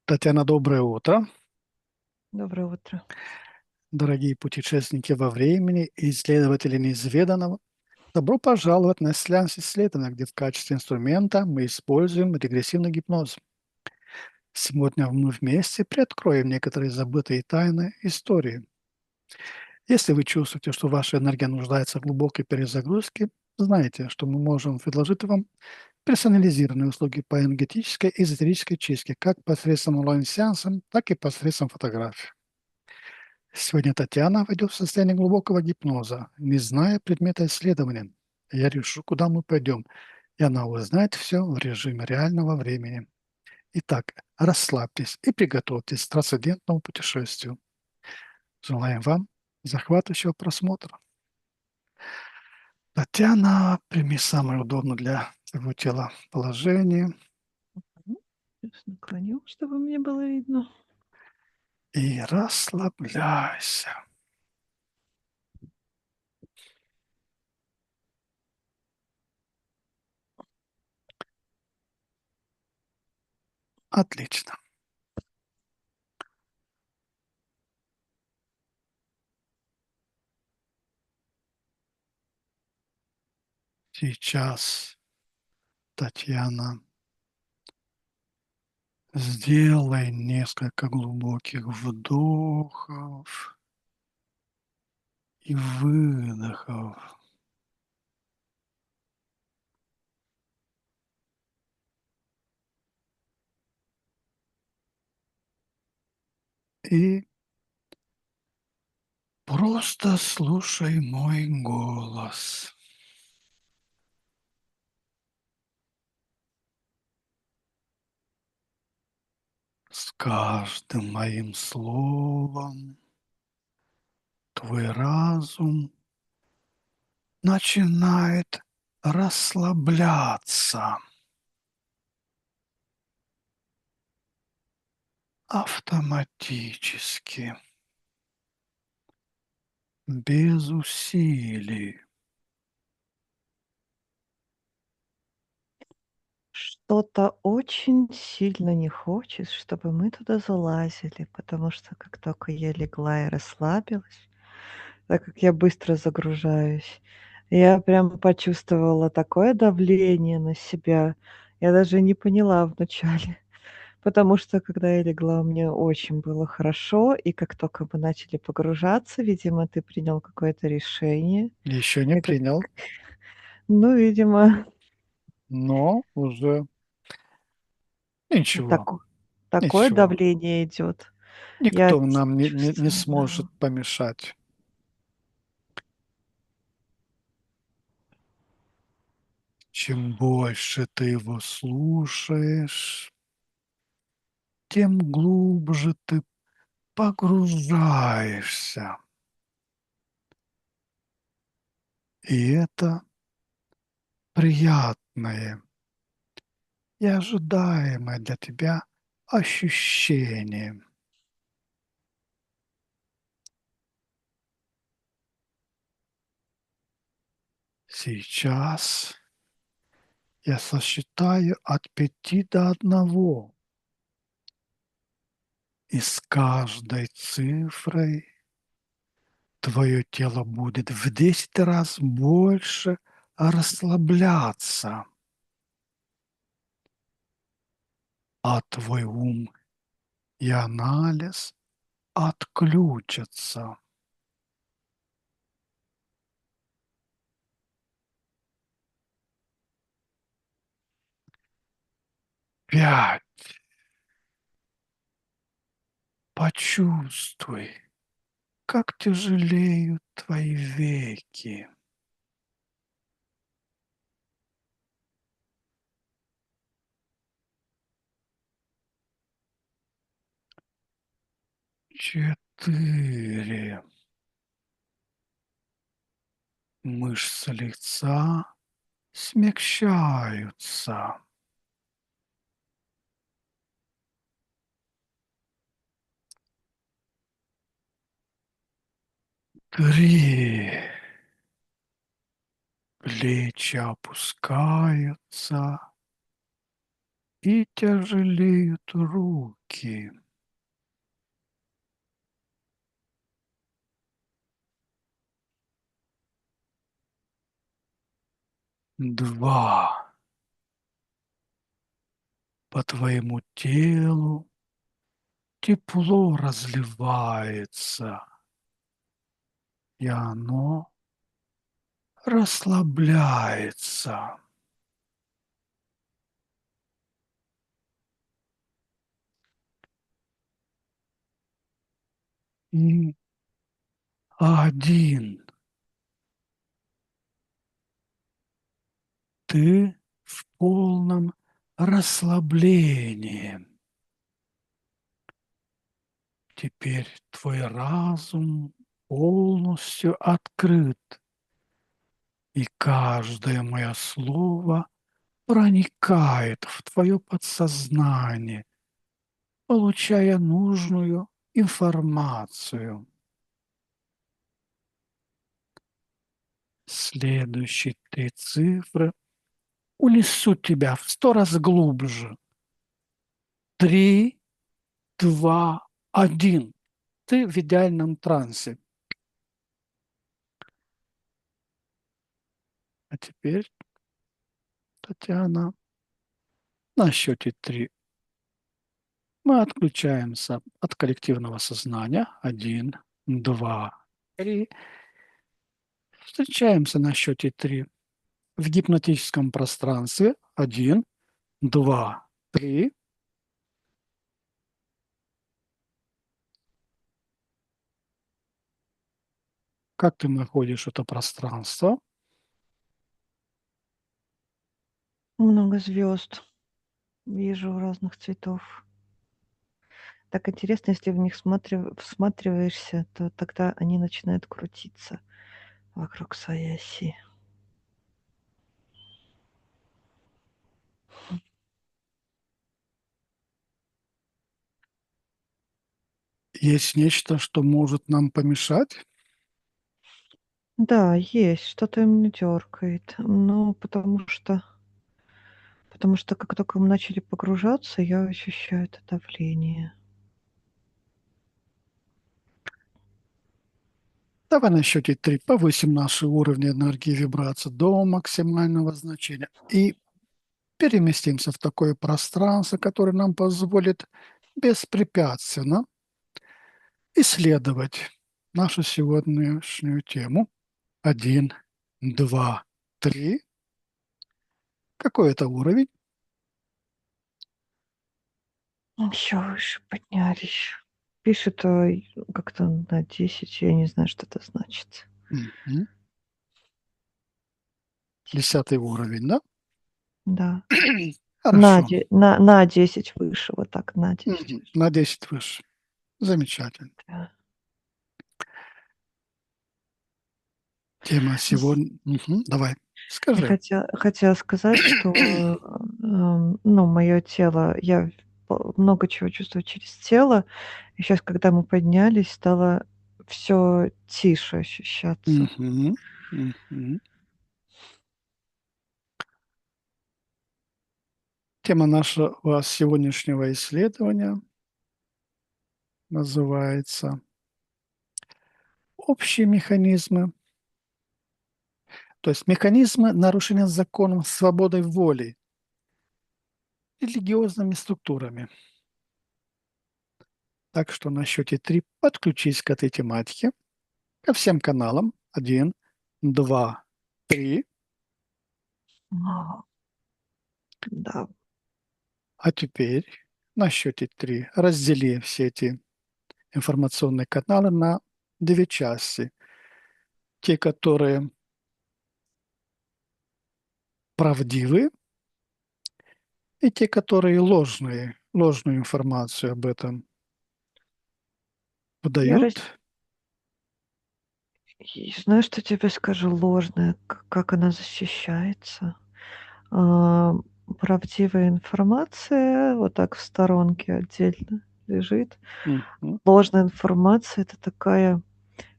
Татьяна, доброе утро. Доброе утро. Дорогие путешественники во времени и исследователи неизведанного, добро пожаловать на сеанс исследования, где в качестве инструмента мы используем регрессивный гипноз. Сегодня мы вместе приоткроем некоторые забытые тайны истории. Если вы чувствуете, что ваша энергия нуждается в глубокой перезагрузке, знайте, что мы можем предложить вам персонализированные услуги по энергетической и эзотерической чистке, как посредством онлайн-сеансов, так и посредством фотографий. Сегодня Татьяна войдет в состояние глубокого гипноза, не зная предмета исследования. Я решу, куда мы пойдем, и она узнает все в режиме реального времени. Итак, расслабьтесь и приготовьтесь к трансцендентному путешествию. Желаем вам захватывающего просмотра. Татьяна, прими самое удобное для твоего тела положение Сейчас наклоню, чтобы мне было видно. и расслабляйся. Отлично. Сейчас, Татьяна, сделай несколько глубоких вдохов и выдохов. И просто слушай мой голос. С каждым моим словом твой разум начинает расслабляться автоматически, без усилий. Что-то очень сильно не хочет, чтобы мы туда залазили, потому что как только я легла и расслабилась, так как я быстро загружаюсь, я прям почувствовала такое давление на себя. Я даже не поняла вначале, потому что когда я легла, мне очень было хорошо, и как только мы начали погружаться, видимо, ты принял какое-то решение. Еще не Я как принял, Ну, видимо, но уже ничего, тако такое ничего. давление идет. Я Никто нам не чувствую, сможет да. помешать. Чем больше ты его слушаешь, тем глубже ты погружаешься. И это приятное и ожидаемое для тебя ощущение. Сейчас я сосчитаю от 5 до 1. И с каждой цифрой твое тело будет в 10 раз больше расслабляться, а твой ум и анализ отключатся. 5. Почувствуй, как тяжелеют твои веки. 4. Мышцы лица смягчаются. 3. Плечи опускаются, и тяжелеют руки. 2. По твоему телу тепло разливается, и оно расслабляется. 1. Ты в полном расслаблении. Теперь твой разум полностью открыт, и каждое мое слово проникает в твое подсознание, получая нужную информацию. Следующие 3 цифры унесут тебя в 100 раз глубже. 3, 2, 1. Ты в идеальном трансе. А теперь, Татьяна, на счете 3 мы отключаемся от коллективного сознания. 1, 2, 3. Встречаемся на счете 3 в гипнотическом пространстве. 1, 2, 3. Как ты находишь это пространство? Много звезд вижу разных цветов. Так интересно, если в них всматриваешься, то тогда они начинают крутиться вокруг своей оси. Есть нечто, что может нам помешать? Да, есть, что-то меня дёргает. Ну, потому что как только мы начали погружаться, я ощущаю это давление. Давай на счете 3 повысим наши уровни энергии и вибрации до максимального значения и переместимся в такое пространство, которое нам позволит беспрепятственно исследовать нашу сегодняшнюю тему. 1, 2, 3. Какой это уровень? Еще выше поднялись. Пишет, как-то на 10, я не знаю, что это значит. Мгм. 10 уровень, да? Да. На Хорошо. де на 10 выше, вот так, на 10 Мгм. выше. На 10 выше. Замечательно. Да. Тема С сегодня... Давай, Я скажи. хотела сказать, что, ну, мое тело, я много чего чувствую через тело. И щас, когда мы поднялись, стало все тише ощущаться. Мгм. Мгм. Тема нашего сегодняшнего исследования называется «Общие механизмы», то есть механизмы нарушения законов свободой воли религиозными структурами. Так что на счете 3 подключись к этой тематике, ко всем каналам. 1, 2, 3. А, да. А теперь на счете 3 раздели все эти информационные каналы на 2 части. Те, которые правдивые, и те, которые ложную информацию об этом Я раз подают. и знаю, что тебе скажу, ложное, как она защищается. Правдивая информация вот так в сторонке отдельно лежит. Мгм. Ложная информация — это такая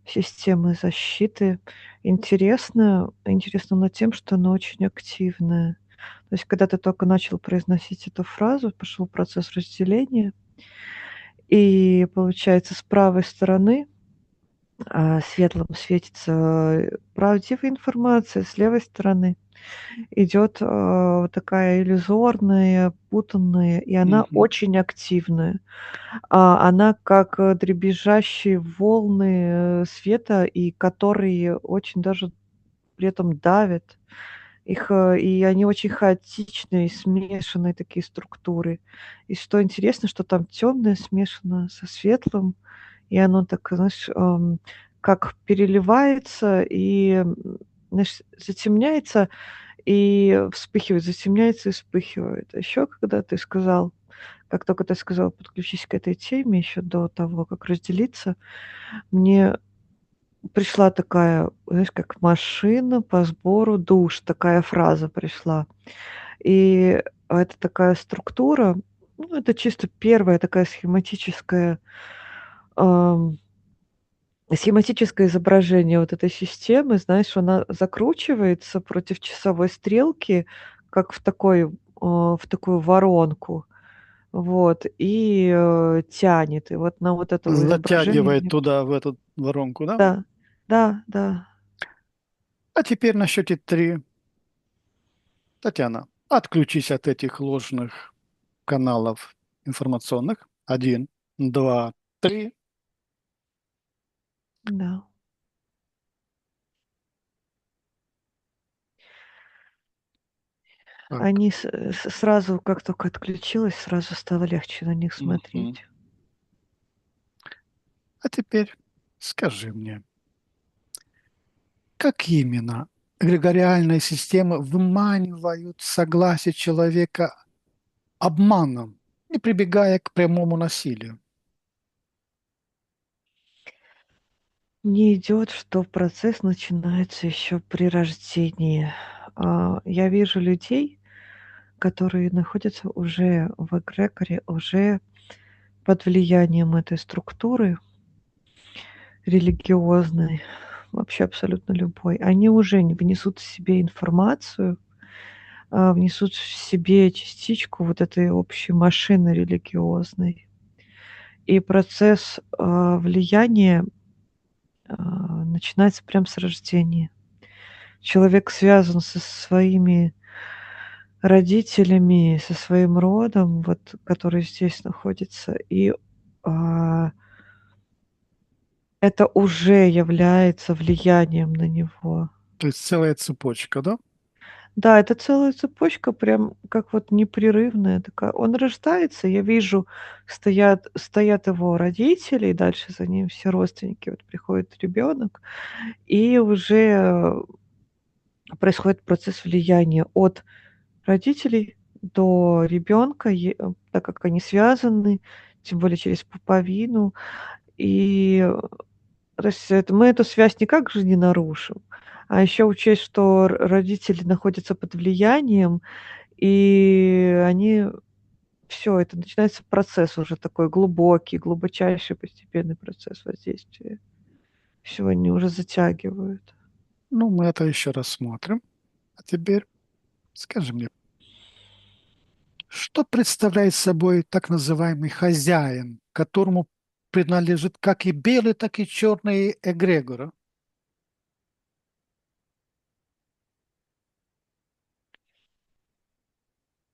система защиты. Интересна над тем, что она очень активная. То есть когда ты только начал произносить эту фразу, пошел процесс разделения, и получается, с правой стороны, светлым светится, правдивая информация, с левой стороны идет, вот такая иллюзорная, путанная, и она Мгм. очень активная. Она как, дребезжащие волны, света, и которые очень даже при этом давят. И они очень хаотичные, смешанные такие структуры. И что интересно, что там темное смешано со светлым, и оно так, знаешь, как переливается и, знаешь, затемняется и вспыхивает, затемняется и вспыхивает. А еще когда ты сказал, как только ты сказал: "Подключись к этой теме", еще до того, как разделиться, мне пришла такая, знаешь, как машина по сбору душ, такая фраза пришла. И это такая структура, ну, это чисто первая такая ам, схематическое изображение вот этой системы. Знаешь, она закручивается против часовой стрелки, как в такую воронку. Вот, и, тянет. И вот на вот это изображение Затягивает мне туда, в эту воронку, да? да, да, да, А теперь на счете три. Татьяна, отключись от этих ложных каналов информационных. Один, два, три. да. Так. Они сразу, как только отключилась, сразу стало легче на них Мгм. смотреть. А теперь скажи мне, как именно эгрегориальные системы выманивают согласие человека обманом, не прибегая к прямому насилию? Мне идет, что процесс начинается еще при рождении. Я вижу людей, которые находятся уже в эгрегоре, уже под влиянием этой структуры религиозной, вообще абсолютно любой. Они уже не внесут в себе информацию, внесут в себе частичку вот этой общей машины религиозной. И процесс, влияния, начинается прям с рождения. Человек связан со своими родителями, со своим родом, вот, который здесь находится, и, а, это уже является влиянием на него. То есть целая цепочка, да? Да, это целая цепочка, прям как вот непрерывная такая. Он рождается, я вижу, стоят его родители, и дальше за ним все родственники. Вот приходит ребенок, и уже происходит процесс влияния от родителей до ребенка, так как они связаны, тем более через пуповину. И, то есть мы эту связь никак же не нарушим, а еще учесть, что родители находятся под влиянием, и они все это начинается процесс уже такой глубокий, глубочайший постепенный процесс воздействия. Всё, они уже затягивают. Ну, мы это еще рассмотрим. А теперь скажи мне, что представляет собой так называемый хозяин, которому принадлежит как и белый, так и черный эгрегор?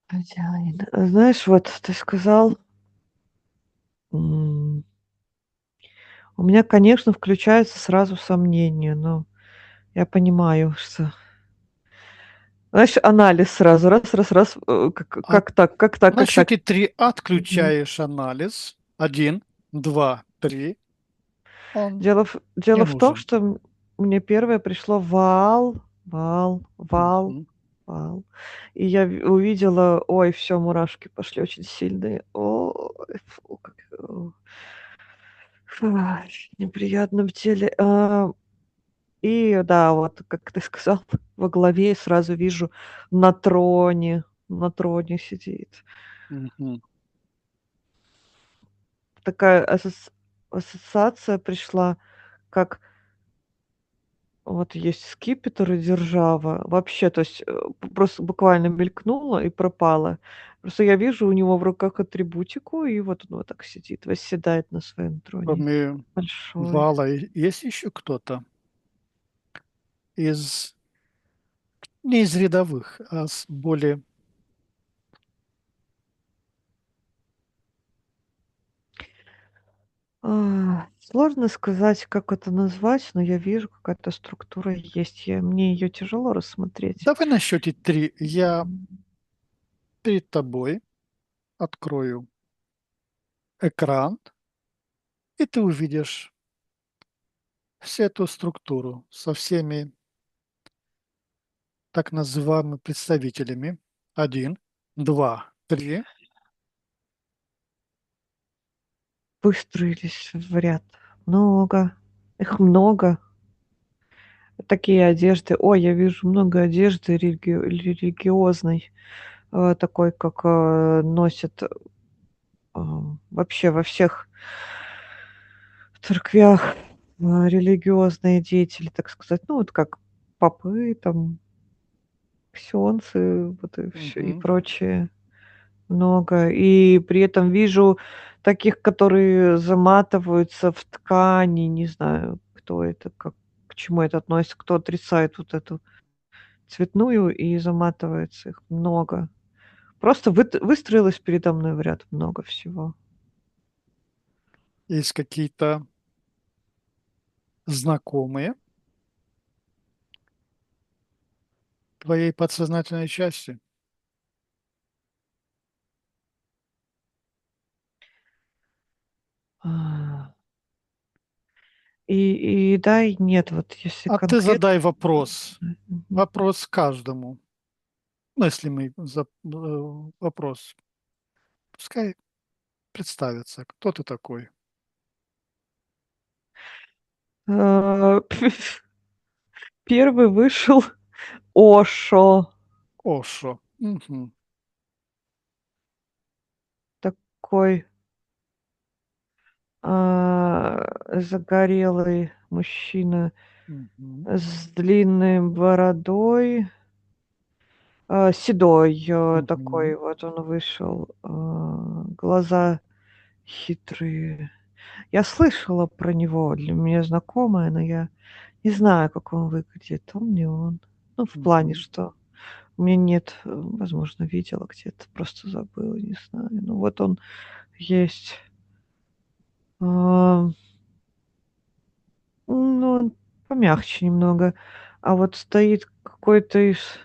Хозяин. Знаешь, вот ты сказал, м, у меня, конечно, включается сразу сомнение, но я понимаю, что знаешь, анализ сразу, раз, А как так, как так, на как так? счете три Мгм. отключаешь анализ. Один, два, три. Он не Дело в том, нужен. что мне первое пришло: вал. Мгм. Вау. И я увидела, ой, все, мурашки пошли очень сильные. Ой, фу, как, неприятно в теле. И да, вот как ты сказал, во главе и сразу вижу на троне сидит. Мгм. Такая ассоциация пришла, как Вот есть скипетр и держава. Вообще, то есть, просто буквально мелькнула и пропала. Просто я вижу у него в руках атрибутику, и вот он вот так сидит, восседает на своем троне. Кроме Большой. Вала, есть еще кто-то из, не из рядовых, а с более... Сложно сказать, как это назвать, но я вижу, какая-то структура есть. Мне ее тяжело рассмотреть. Давай на счете 3. Я М. перед тобой открою экран, и ты увидишь всю эту структуру со всеми так называемыми представителями. Один, два, три. Выстроились в ряд. Много. Их много. Такие одежды. Ой, я вижу много одежды религиозной, такой, как носят вообще во всех церквях религиозные деятели, так сказать. Ну, вот как попы, там, ксенцы, вот и все и Мгм. прочее. Много. И при этом вижу таких, которые заматываются в ткани. Не знаю, кто это, как к чему это относится, кто отрицает вот эту цветную и заматывается. Их много. Просто выстроилось передо мной в ряд много всего. Есть какие-то знакомые твоей подсознательной части. А, и да, и нет. Вот если А ты конкретно. задай вопрос. Мгм. Вопрос каждому. Ну, если мы вопрос, пускай представится, кто ты такой. А, 1 вышел Ошо. Ошо. Мгм. Такой, загорелый мужчина Мгм. с длинной бородой, седой, Мгм. такой вот он вышел, глаза хитрые. Я слышала про него, для меня знакомое, но я не знаю, как он выглядит. Он не он. Ну, в плане, Мгм. что у меня нет, возможно, видела где-то, просто забыла, не знаю. Ну, вот он есть. А, ну, он помягче немного. А вот стоит какой-то из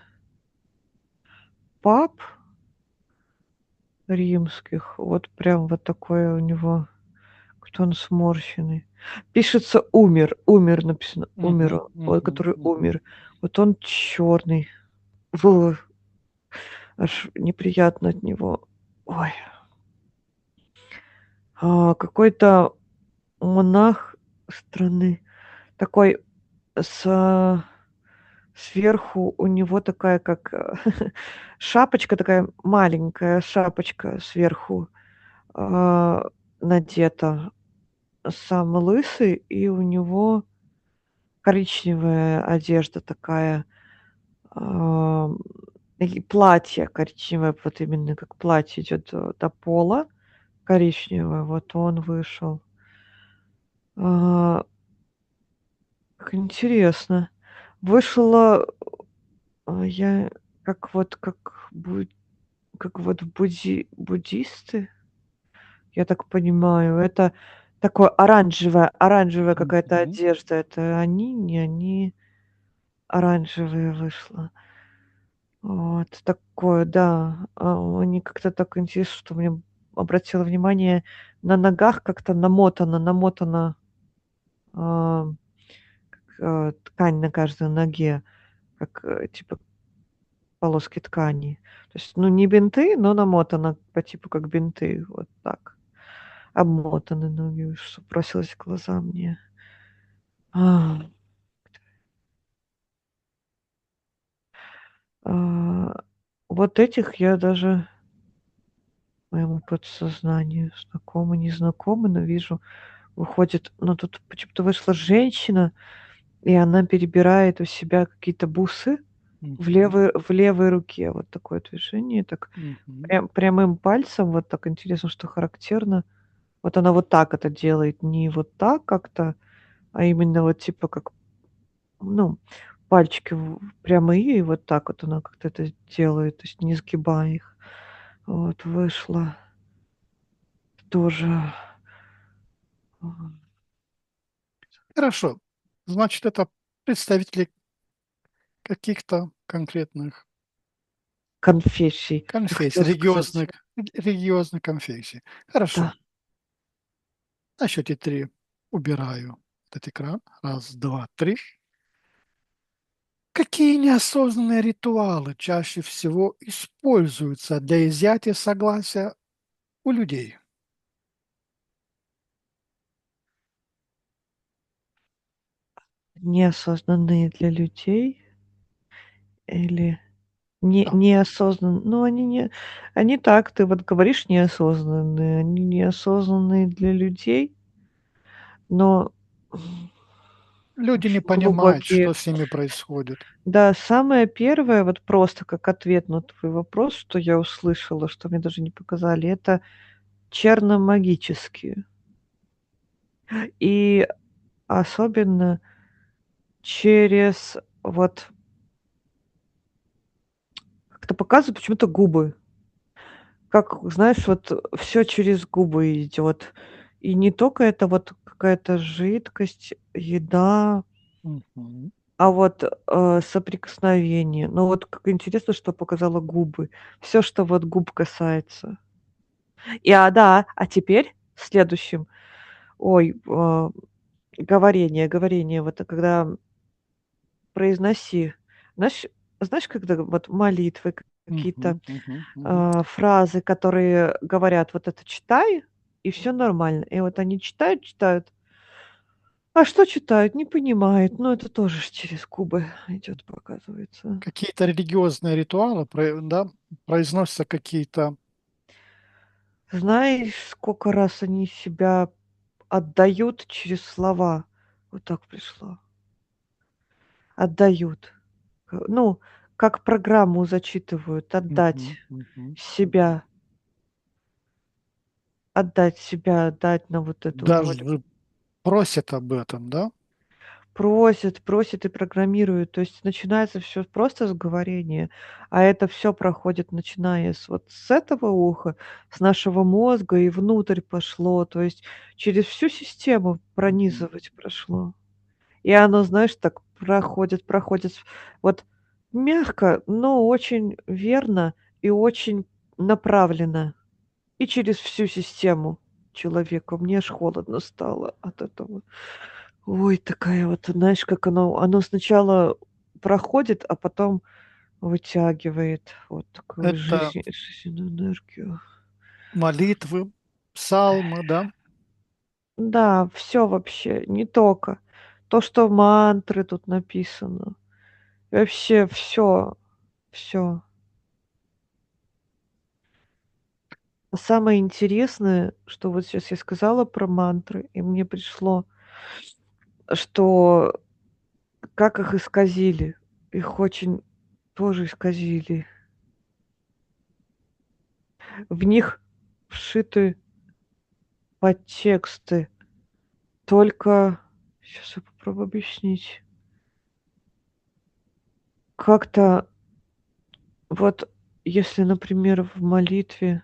пап римских, вот прям вот такое у него, кто он сморщенный. Пишется умер написано, умер Мгм. он, вот Мгм. который Мгм. умер. Вот он черный. Аж неприятно от него. Ой, какой-то монах страны, такой с сверху у него такая, как, шапочка такая, маленькая шапочка сверху, а, надета. Сам лысый, и у него коричневая одежда такая, ам, и платье коричневое, вот именно как платье идет до пола, коричневое. Вот он вышел. А, как интересно. Вышла, я как как вот буддисты, я так понимаю. Это такое оранжевая какая-то Мгм. одежда. Это они, не они, оранжевая вышла. Вот такое, да. Они как-то так интересно, что мне обратила внимание, на ногах как-то намотана, а, ткань на каждой ноге, как, типа полоски ткани. То есть, ну, не бинты, но намотано по типу как бинты, вот так. Обмотаны ноги, что бросилось в глаза мне. А, а, вот этих я даже моему подсознанию знакомы, незнакомы, но вижу, выходит, ну, тут почему-то вышла женщина, и она перебирает у себя какие-то бусы Мгм. в левой руке. Вот такое движение. Так Мгм. прямым пальцем, вот так интересно, что характерно. Вот она вот так это делает, не вот так как-то, а именно вот типа как, ну, пальчики прямые, и вот так вот она как-то это делает, то есть не сгибая их. Вот вышло тоже. м, Хорошо. Значит, это представители каких-то конкретных Конфессий, я конфессий, хотела сказать. религиозных конфессий. Да. Хорошо. На счете 3 убираю этот экран. Раз, два, три. Какие неосознанные ритуалы чаще всего используются для изъятия согласия у людей? Неосознанные для людей или Да. неосознанные, ну, они так, ты вот говоришь неосознанные, они неосознанные для людей, но Люди не очень понимают, глубокие. что с ними происходит. Да, самое первое, вот просто как ответ на твой вопрос, что я услышала, что мне даже не показали, это черномагические. И особенно через вот как-то показывают почему-то губы. Как, знаешь, вот все через губы идет. И не только это вот какая-то жидкость, еда, Мгм. а вот, соприкосновение. Ну, вот как интересно, что показала губы. Все, что вот губ касается. Да, а теперь следующим. Ой, говорение. Вот когда произноси. Знаешь знаешь, когда вот молитвы какие-то, Мгм. Мгм. Мгм. фразы, которые говорят: "Вот это читай, и все нормально". И вот они читают, а что читают, не понимают. Но это тоже ж через губы идет, показывается. Какие-то религиозные ритуалы, да, произносятся какие-то. Знаешь, сколько раз они себя отдают через слова? Вот так пришло. Отдают. Ну, как программу зачитывают, Мгм. Мгм. себя, отдать себя, отдать на вот эту волю. Даже просят об этом, да? Просит и программирует. То есть начинается все просто с говорения, а это все проходит, начиная с этого уха, с нашего мозга и внутрь пошло. То есть через всю систему Мгм. пронизывать прошло. И оно, знаешь, так проходит вот мягко, но очень верно и очень направленно. И через всю систему человека. Мне аж холодно стало от этого. Ой, такая вот, знаешь, как оно сначала проходит, а потом вытягивает вот такую Это жизненную энергию. молитвы, псалмы, да? Да, все вообще, не только. То, что мантры тут написано. Вообще все. А самое интересное, что вот сейчас я сказала про мантры, и мне пришло, что как их исказили. Их очень тоже исказили. В них вшиты подтексты. Только сейчас я попробую объяснить. Как-то вот если, например, в молитве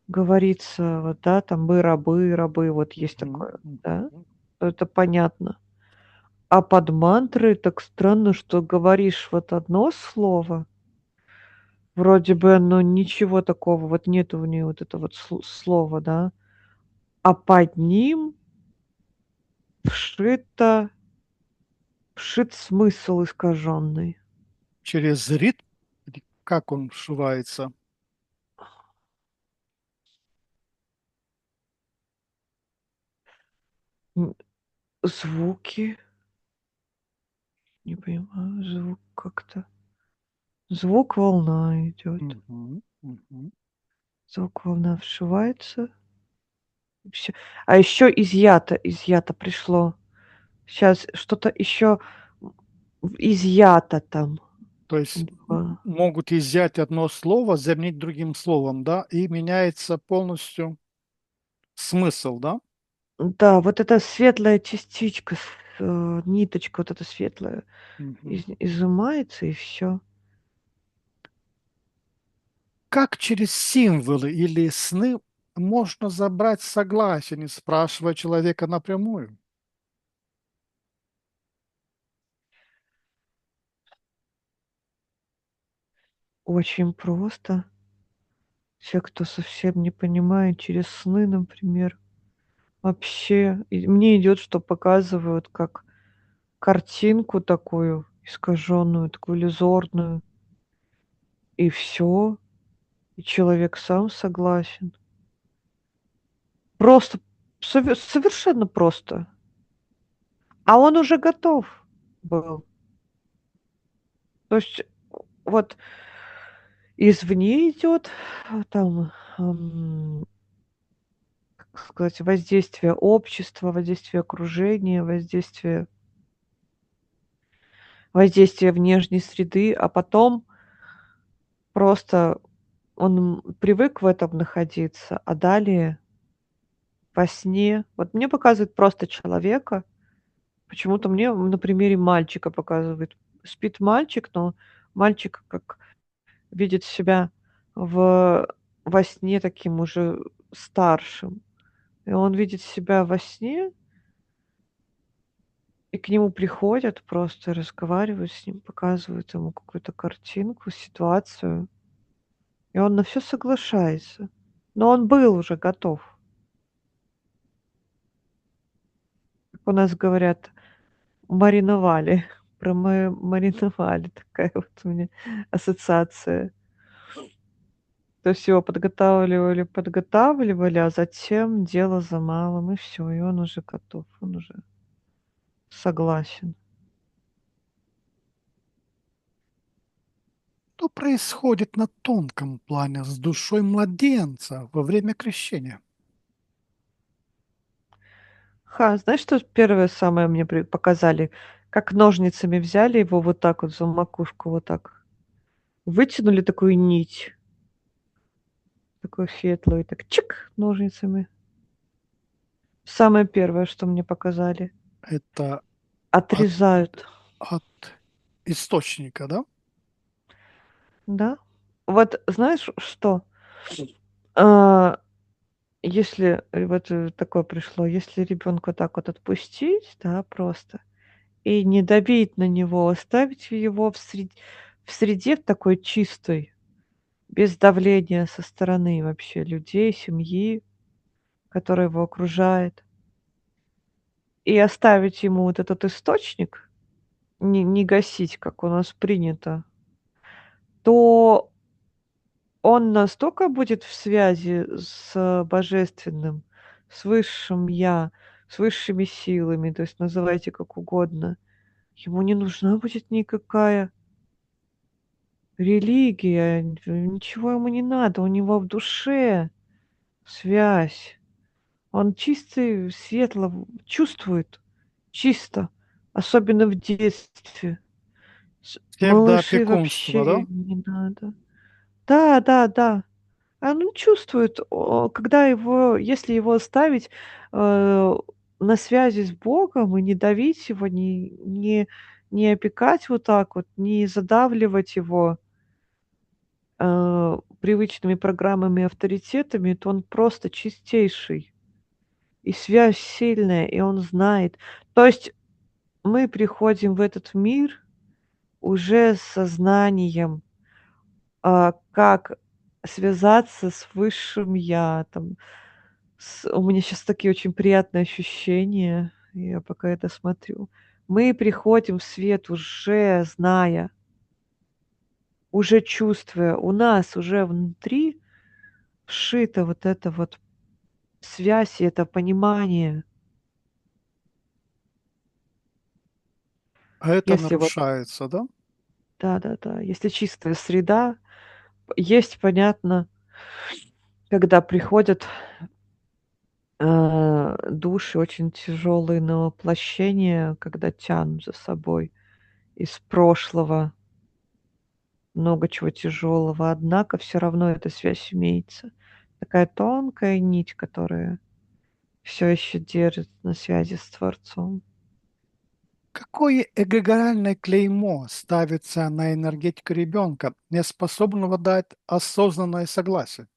говорится, вот, да, там мы рабы, рабы, вот есть Мгм. такое, да, Мгм. то это понятно. А под мантрой так странно, что говоришь вот одно слово, вроде бы оно ничего такого, вот нету в ней вот это вот слова, да, а под ним вшито вшит смысл искаженный. Через ритм, или как он вшивается? М, звуки, не понимаю, звук как-то. Звук волна идет. Мгм. Мгм. Звук волна вшивается. Всё. А еще изъято пришло. Сейчас что-то еще изъято там То есть было. могут изъять одно слово, заменить другим словом, да, и меняется полностью смысл, да? Да, вот эта светлая частичка, ниточка вот эта светлая Мгм. изымается, и все. Как через символы или сны можно забрать согласие, не спрашивая человека напрямую? Очень просто. Те, кто совсем не понимает, через сны, например. Вообще, и мне идет, что показывают как картинку такую искаженную, такую иллюзорную, и все, и человек сам согласен. Просто, совершенно просто. А он уже готов был. То есть вот извне идет, там, как сказать, воздействие общества, воздействие окружения, воздействие внешней среды, а потом просто он привык в этом находиться, а далее во сне вот мне показывают просто человека. Почему-то мне на примере мальчика показывают. Спит мальчик, но мальчик как видит себя в во сне таким уже старшим. И он видит себя во сне, и к нему приходят, просто разговаривают с ним, показывают ему какую-то картинку, ситуацию, и он на все соглашается. Но он был уже готов. Как у нас говорят, мариновали. Мариновали. Такая вот у меня ассоциация. То есть его подготавливали, а затем дело за малым, и все, и он уже готов, он уже согласен. Что происходит на тонком плане с душой младенца во время крещения? Знаешь, что первое самое мне показали? Как ножницами взяли его вот так вот за макушку, вот так, вытянули такую нить, такую светлую, и так чик ножницами. Самое первое, что мне показали. Это от, Отрезают, от источника, да? да. Вот знаешь что? А, Если вот, такое пришло, если ребенка так вот отпустить, да, просто, и не давить на него, оставить его в среде в такой чистой, без давления со стороны вообще людей, семьи, которая его окружает, и оставить ему вот этот источник, не гасить, как у нас принято, то он настолько будет в связи с божественным, с высшим я, с высшими силами, то есть называйте как угодно. Ему не нужна будет никакая религия, ничего ему не надо, у него в душе связь. Он чистый, светло чувствует, чисто, особенно в детстве. Малыши Псевдоопекунство, да? вообще не надо. Да, да, да. Он чувствует, когда его, если его оставить, на связи с Богом и не давить его, не опекать вот так вот, не задавливать его, привычными программами и авторитетами, то он просто чистейший. И связь сильная, и он знает. То есть мы приходим в этот мир уже с сознанием, как связаться с высшим я, там, у меня сейчас такие очень приятные ощущения, я пока это смотрю. Мы приходим в свет уже зная, уже чувствуя, у нас уже внутри вшита вот эта вот связь и это понимание. А это Если вот нарушается, да? да-да-да, если чистая среда, есть, понятно, когда приходят Души очень тяжелые на воплощение, когда тянут за собой из прошлого много чего тяжелого, однако все равно эта связь имеется. Такая тонкая нить, которая все еще держит на связи с Творцом. Какое эгрегориальное клеймо ставится на энергетику ребенка, не способного дать осознанное согласие?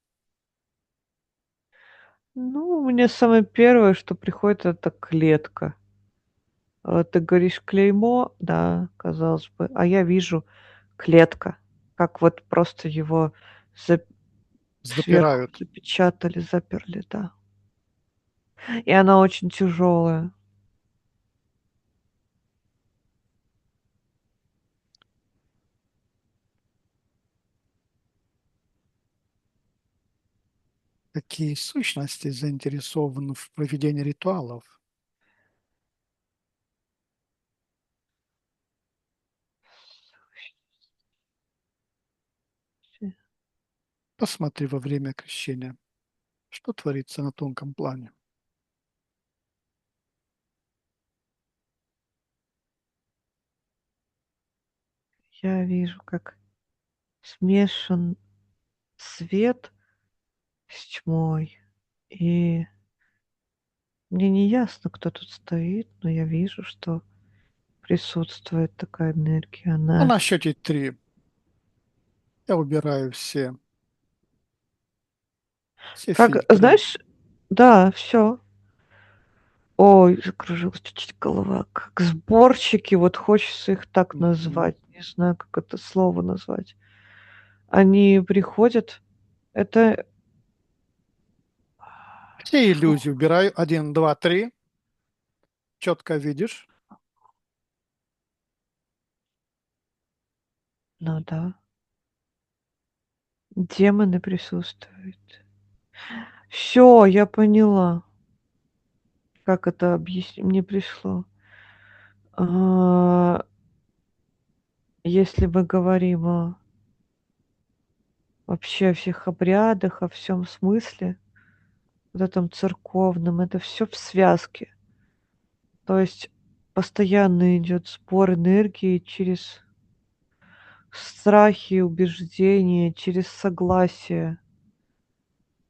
Ну, у меня самое первое, что приходит, это клетка. Ты говоришь клеймо, да, казалось бы, а я вижу клетка, как вот просто его за- сверху Запирают. запечатали, заперли, да. И она очень тяжелая. Какие сущности заинтересованы в проведении ритуалов? Посмотри во время крещения, что творится на тонком плане. Я вижу, как смешан свет с тьмой. И мне не ясно, кто тут стоит, но я вижу, что присутствует такая энергия. А Она на счете 3 я убираю все как, фильтры. знаешь, да, все. Ой, закружилась чуть-чуть голова. Как сборщики, вот хочется их так Мгм. назвать. Не знаю, как это слово назвать. Они приходят, это Все фу, иллюзии убираю. 1, 2, 3. Четко видишь. ну да, демоны присутствуют. Все, я поняла, как это объяснить мне пришло. А, если мы говорим о вообще о всех обрядах, о всем смысле, вот этом церковном, это все в связке. То есть постоянно идет спор энергии через страхи, убеждения, через согласие.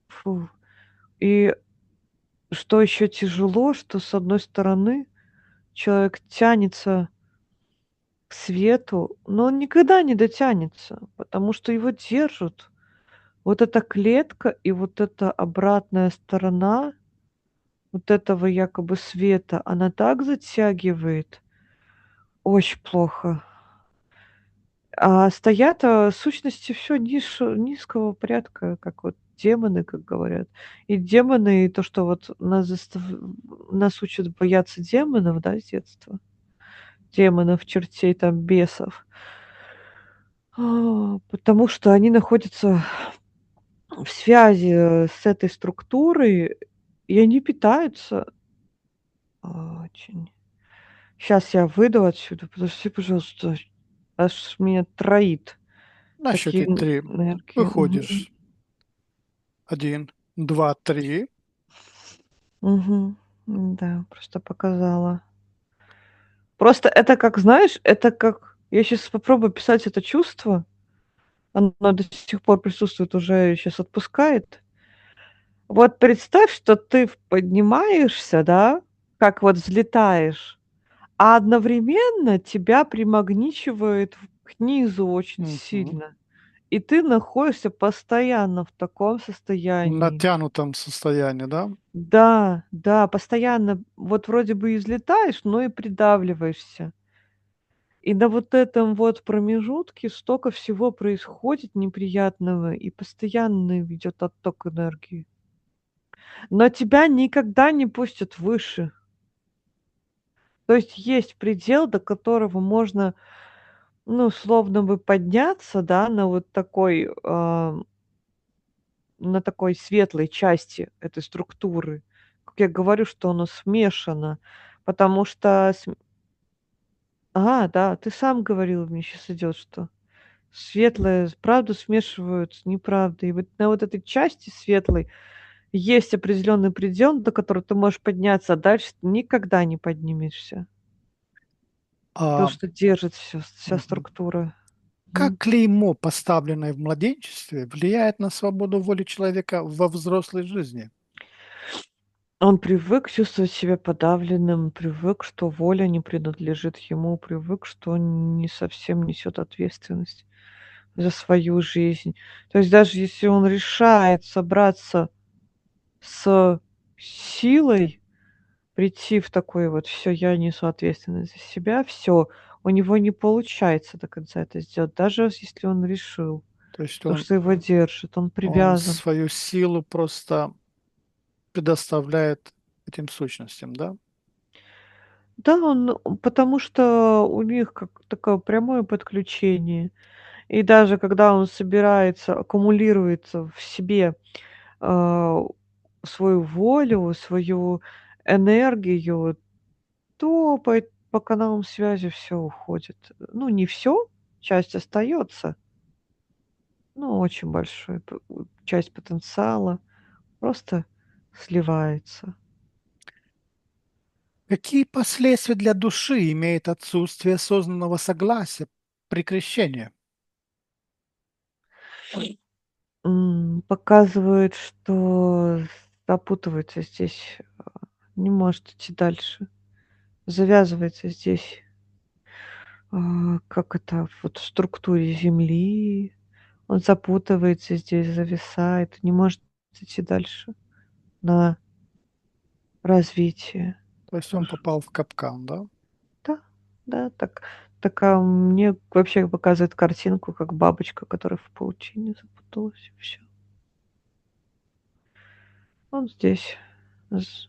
Фу. И что еще тяжело, что с одной стороны человек тянется к свету, но он никогда не дотянется, потому что его держат. Вот эта клетка и вот эта обратная сторона вот этого якобы света, она так затягивает, очень плохо. А стоят, сущности все низкого порядка, как вот демоны, как говорят. И демоны, и то, что вот нас учат бояться демонов, да, с детства. Демонов, чертей, там, бесов. Потому что они находятся в связи, с этой структурой, и они питаются очень. Сейчас я выйду отсюда. Подожди, пожалуйста, аж меня троит. На Такие счете 3 энергии. Мгм. выходишь. 1, 2, 3. Мгм. Да, просто показала. Просто это как, знаешь, это как я сейчас попробую описать это чувство. Оно до сих пор присутствует, уже сейчас отпускает. Вот представь, что ты поднимаешься, да, как вот взлетаешь, а одновременно тебя примагничивает к низу очень Мгм. сильно. И ты находишься постоянно в таком В состоянии. натянутом состоянии, да? Да, да, постоянно вот вроде бы и взлетаешь, но и придавливаешься. И на вот этом вот промежутке столько всего происходит неприятного, и постоянно идет отток энергии. Но тебя никогда не пустят выше. То есть предел, до которого можно, ну, словно бы подняться, да, на вот такой, на такой светлой части этой структуры. Как я говорю, что оно смешано, потому что да, ты сам говорил, мне сейчас идет, что светлое, правду смешивают с неправдой. И вот на вот этой части светлой есть определенный предел, до которого ты можешь подняться, а дальше ты никогда не поднимешься. То, А, что держит вся мгм. структура. Как Мгм. клеймо, поставленное в младенчестве, влияет на свободу воли человека во взрослой жизни? Он привык чувствовать себя подавленным, привык, что воля не принадлежит ему, привык, что он не совсем несет ответственность за свою жизнь. То есть даже если он решает собраться с силой, прийти в такой вот: "Всё, я несу ответственность за себя", все, у него не получается до конца это сделать, даже если он решил. То есть То, что его держит, он он привязан. свою силу просто предоставляет этим сущностям, да? Да, потому что у них как такое прямое подключение. И даже когда он собирается, аккумулируется в себе, а, свою волю, свою энергию, то по каналам связи все уходит. Ну, не все, часть остается, но очень большой часть потенциала просто сливается. Какие последствия для души имеет отсутствие осознанного согласия при крещении? Показывает, что запутывается здесь, не может идти дальше, завязывается здесь, как это, вот в структуре Земли. Он запутывается здесь, зависает, не может идти дальше на развитие То есть он тоже. попал в капкан, да? Да, да, мне вообще показывает картинку, как бабочка, которая в паутине запуталась, и всё. Он здесь. З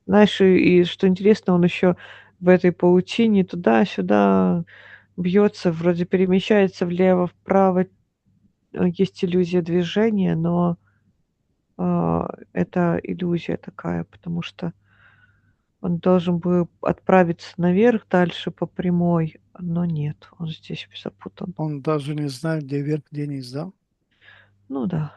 Знаешь, и что интересно, он еще в этой паутине туда-сюда бьется, вроде перемещается влево-вправо, есть иллюзия движения, но, это иллюзия такая, потому что он должен был отправиться наверх дальше по прямой, но нет, он здесь запутан. Он даже не знает, где вверх, где низ, да? Ну да.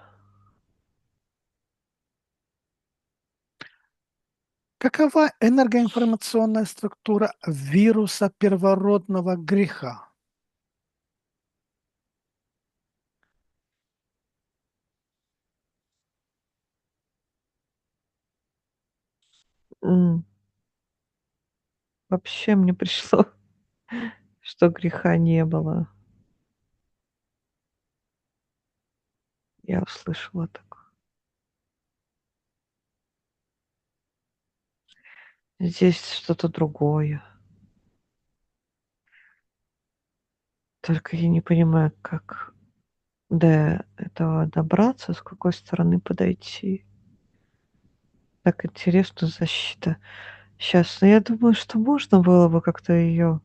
Какова энергоинформационная структура вируса первородного греха? М, Вообще мне пришло, что греха не было. Я услышала так. Здесь что-то другое. Только я не понимаю, как до этого добраться, с какой стороны подойти. Так интересно, защита. Сейчас, я думаю, что можно было бы как-то ее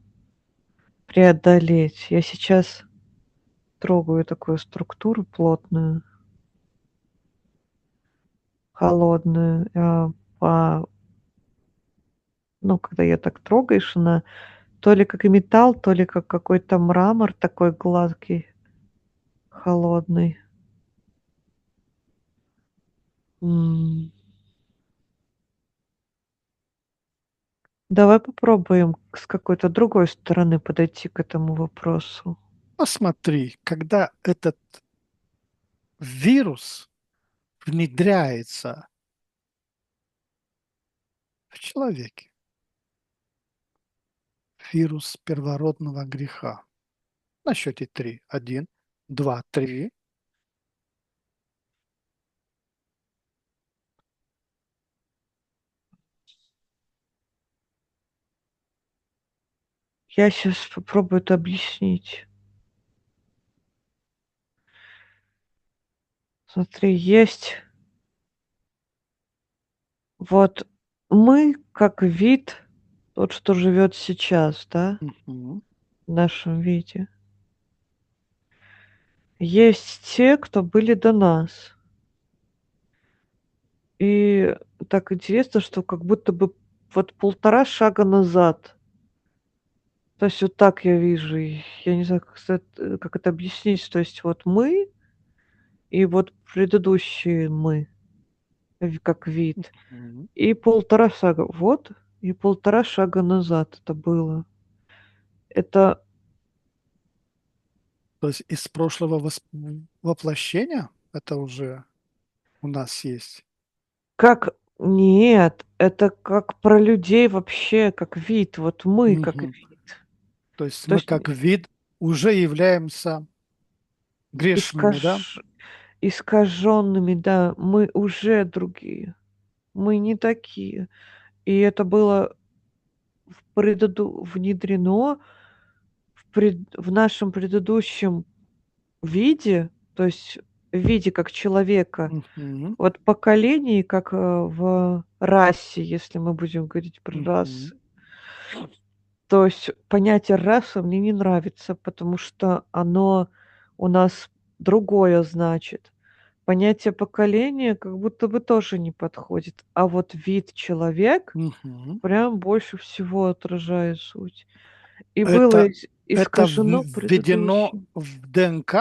преодолеть. Я сейчас трогаю такую структуру плотную, холодную. Ну, когда ее так трогаешь, она то ли как и металл, то ли как какой-то мрамор такой гладкий, холодный. М, Давай попробуем с какой-то другой стороны подойти к этому вопросу. Посмотри, когда этот вирус внедряется в человеке, вирус первородного греха. На счете три. Один, два, три. Я сейчас попробую это объяснить. Смотри, есть вот мы как вид, тот, что живет сейчас, да, Мгм. в нашем виде. Есть те, кто были до нас. И так интересно, что как будто бы вот полтора шага назад. То есть вот так я вижу. И я не знаю, как это объяснить. То есть вот мы и вот предыдущие мы. как вид. Мгм. И полтора шага вот, и полтора шага назад это было. Это То есть из прошлого воплощения это уже у нас есть? как нет, это как про людей вообще, как вид. Вот мы как Мгм. вид. То есть То мы есть как вид уже являемся грешными, да? искаж искаженными, да, мы уже другие. Мы не такие. И это было внедрено в нашем предыдущем виде, то есть в виде как человека, Мгм. вот поколений, как, в расе, если мы будем говорить про Мгм. расы. То есть понятие раса мне не нравится, потому что оно у нас другое значит. Понятие поколения как будто бы тоже не подходит, а вот вид человек Мгм. прям больше всего отражает суть. И было Это это искажено введено предыдущим. в ДНК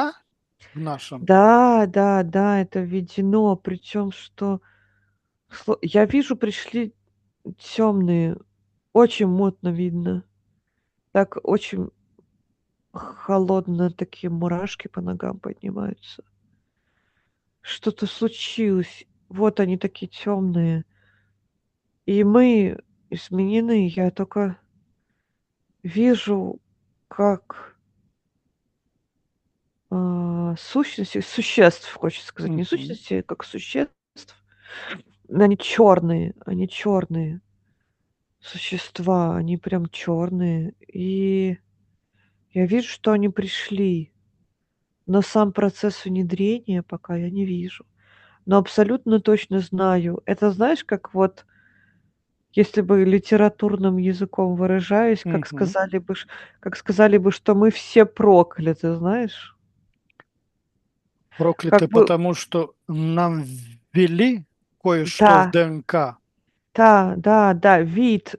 в нашем? Да, да, да, это введено, причем что я вижу, пришли темные, очень мутно видно. Так очень холодно, такие мурашки по ногам поднимаются. Что-то случилось. Вот они такие темные. И мы изменены. Я только вижу, как, сущности существ, хочется сказать, не Мгм. сущности, как существ. Они черные существа, они прям черные. И я вижу, что они пришли, но сам процесс внедрения пока я не вижу. Но абсолютно точно знаю. Это знаешь, как вот, если бы литературным языком выражаясь, Мгм. как сказали бы, что мы все прокляты, знаешь? Как Прокляты, бы потому что нам ввели кое-что в да, ДНК. да, да, да, вид.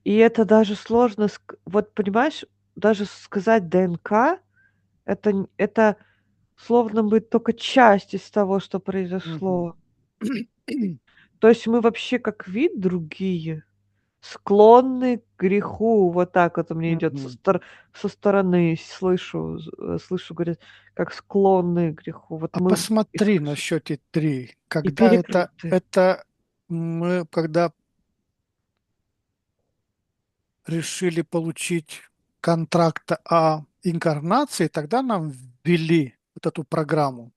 И это даже сложно вот понимаешь, даже сказать ДНК, это словно бы только часть из того, что Мгм. произошло. То есть мы вообще как вид другие. Склонны к греху. Вот так вот у меня идет Мгм. со стороны. Слышу, говорят, как склонны к греху. Вот А мы посмотри на счете 3, и когда перекрыты. это мы когда решили получить контракт о инкарнации, тогда нам ввели вот эту программу.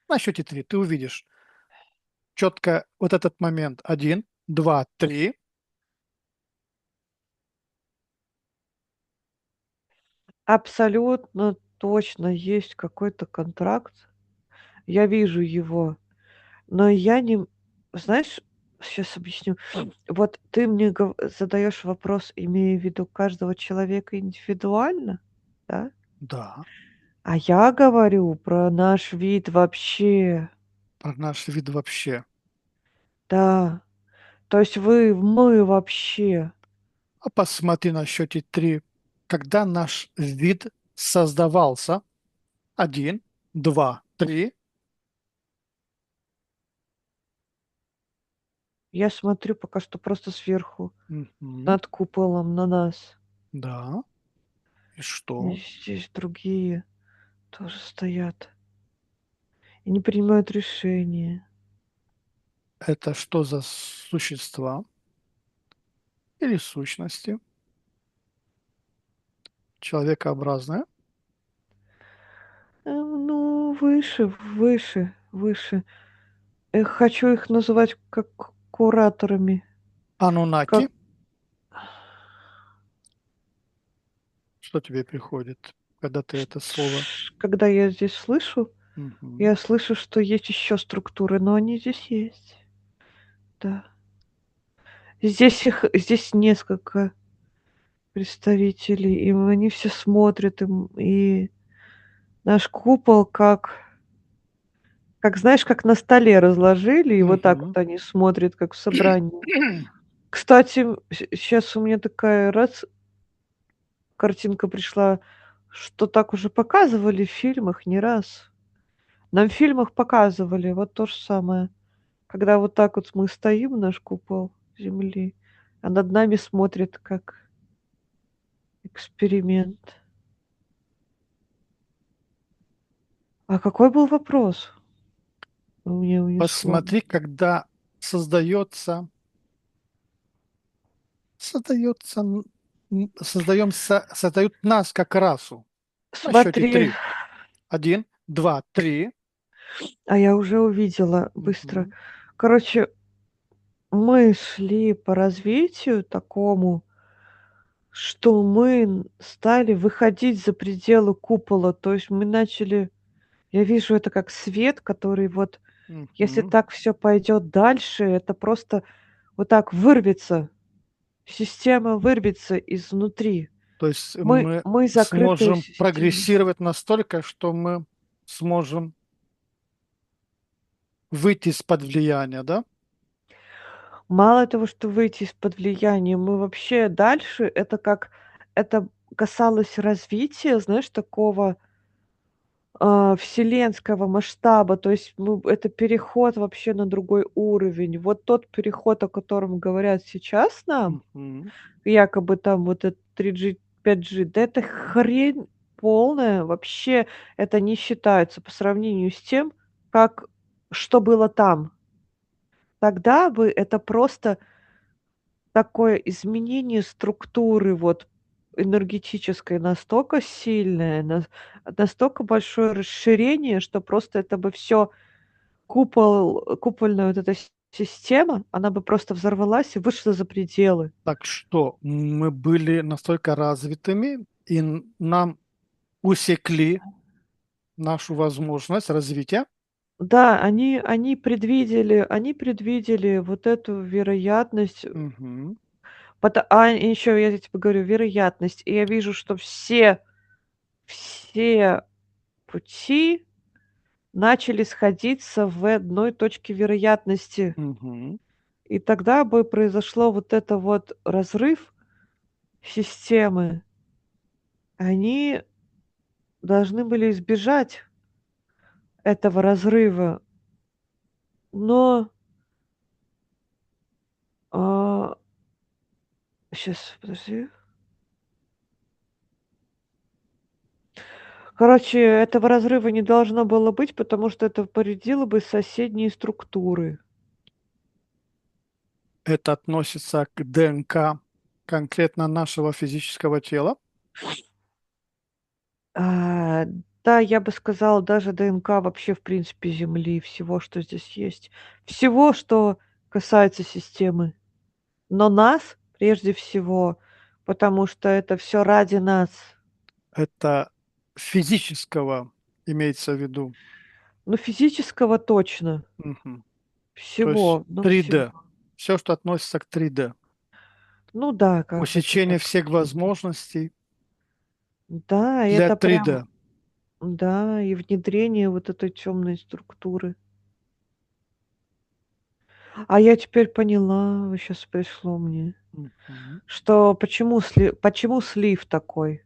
На счете 3 ты увидишь четко вот этот момент. Один, два, три. Абсолютно точно есть какой-то контракт. Я вижу его, но я не знаешь, сейчас объясню. Вот ты мне задаешь вопрос, имея в виду каждого человека индивидуально, да? Да, А я говорю про наш вид вообще. про наш вид вообще. Да. То есть мы вообще. А посмотри на счете 3, когда наш вид создавался. Один, два, три. Я смотрю пока что просто сверху, Мгм. над куполом на нас. Да. И И что? здесь другие тоже стоят и не принимают решения. Это что за существа или сущности? Человекообразные? Ну, выше. Хочу их называть как кураторами. Анунаки? Как Что тебе приходит, когда ты это слово? когда я здесь слышу, Мгм. я слышу, что есть еще структуры, но они здесь есть. Да. Здесь несколько представителей, и они все смотрят, и наш купол как, знаешь, как на столе разложили, и вот так вот Мгм. они смотрят, как в собрании. Кстати, сейчас у меня такая картинка пришла, что так уже показывали в фильмах не раз. Нам в фильмах показывали вот то же самое. Когда вот так вот мы стоим, наш купол Земли, а над нами смотрит как эксперимент. А какой был вопрос? Мне унесло. Посмотри, когда создается, создается, создают нас как расу. На счете Смотри, три. Один, два, три. а я уже увидела быстро. Мгм, Короче, мы шли по развитию такому, что мы стали выходить за пределы купола. То есть мы начали, я вижу это как свет, который вот, если мгм. так все пойдет дальше, это просто вот так вырвется, система вырвется изнутри. То есть Мы мы мы закрытая сможем система. прогрессировать настолько, что мы сможем выйти из-под влияния, да? Мало того, что выйти из-под влияния, мы вообще дальше это как это касалось развития, знаешь, такого, вселенского масштаба. То есть это переход вообще на другой уровень. Вот тот переход, о котором говорят сейчас нам, Мгм. якобы там вот это 3G, 5G, да это хрень полная. Вообще это не считается по сравнению с тем, как что было там. Тогда бы это просто такое изменение структуры вот энергетической настолько сильное, настолько большое расширение, что просто это бы все купольная вот эта система, она бы просто взорвалась и вышла за пределы. Так что мы были настолько развитыми, и нам усекли нашу возможность развития. Да, они предвидели вот эту вероятность. Мгм. Еще я тебе говорю, вероятность. И я вижу, что все пути начали сходиться в одной точке вероятности. Мгм. И тогда бы произошло вот это вот разрыв системы. Они должны были избежать этого разрыва. Но, сейчас, подожди. Короче, этого разрыва не должно было быть, потому что это повредило бы соседние структуры. Это относится к ДНК конкретно нашего физического тела. А, да, я бы сказала, даже ДНК вообще, в принципе, Земли, всего, что здесь есть. Всего, что касается системы. Но нас прежде всего, потому что это все ради нас. Это физического имеется в виду. Ну, физического точно. Мгм. То есть Всего, ну, всего. 3D. Все, что относится к 3D. Ну да, как бы это Усечение так всех сказать. возможностей Да, для это прям 3D. да, и внедрение вот этой темной структуры. А я теперь поняла, вот щас пришло мне, Мгм. что почему слив такой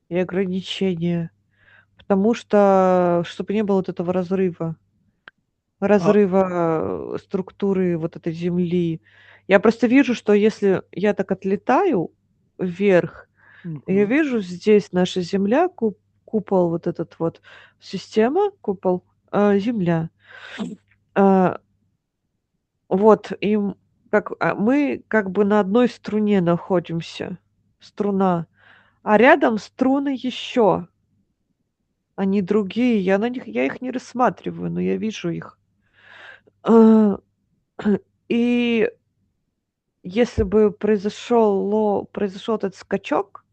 и ограничения. Потому что, чтобы не было вот этого А, структуры вот этой Земли. Я просто вижу, что если я так отлетаю вверх, я мгм. вижу здесь наша Земля, купол вот этот вот, система, купол, Земля. А, вот, мы как бы на одной струне находимся, струна, а рядом струны еще, они другие, я их не рассматриваю, но я вижу их. А, и если бы произошел этот скачок,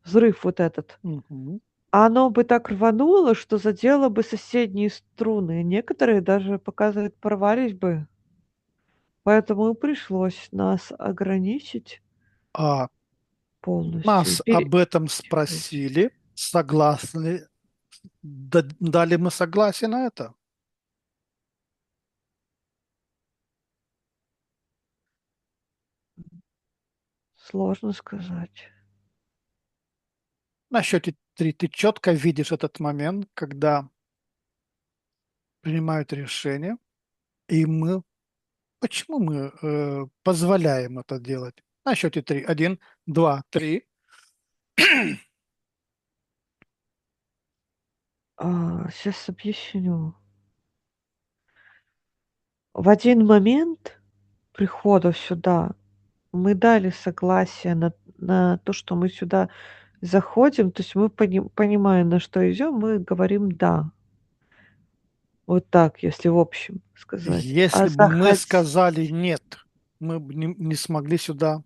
взрыв вот этот, Мгм. оно бы так рвануло, что задело бы соседние струны. Некоторые даже, показывают, порвались бы. Поэтому и пришлось нас ограничить А полностью и нас об этом спросили, согласны ли, дали мы согласие на это. сложно сказать. На счете 3 ты четко видишь этот момент, когда принимают решение, и мы Почему мы позволяем это делать? На счете три. Один, два, три. Сейчас объясню. В один момент прихода сюда мы дали согласие на то, что мы сюда заходим. То есть мы понимаем, на что идем, мы говорим «да». Вот так, если в общем сказать. А Если бы мы захоть сказали нет, мы бы не смогли сюда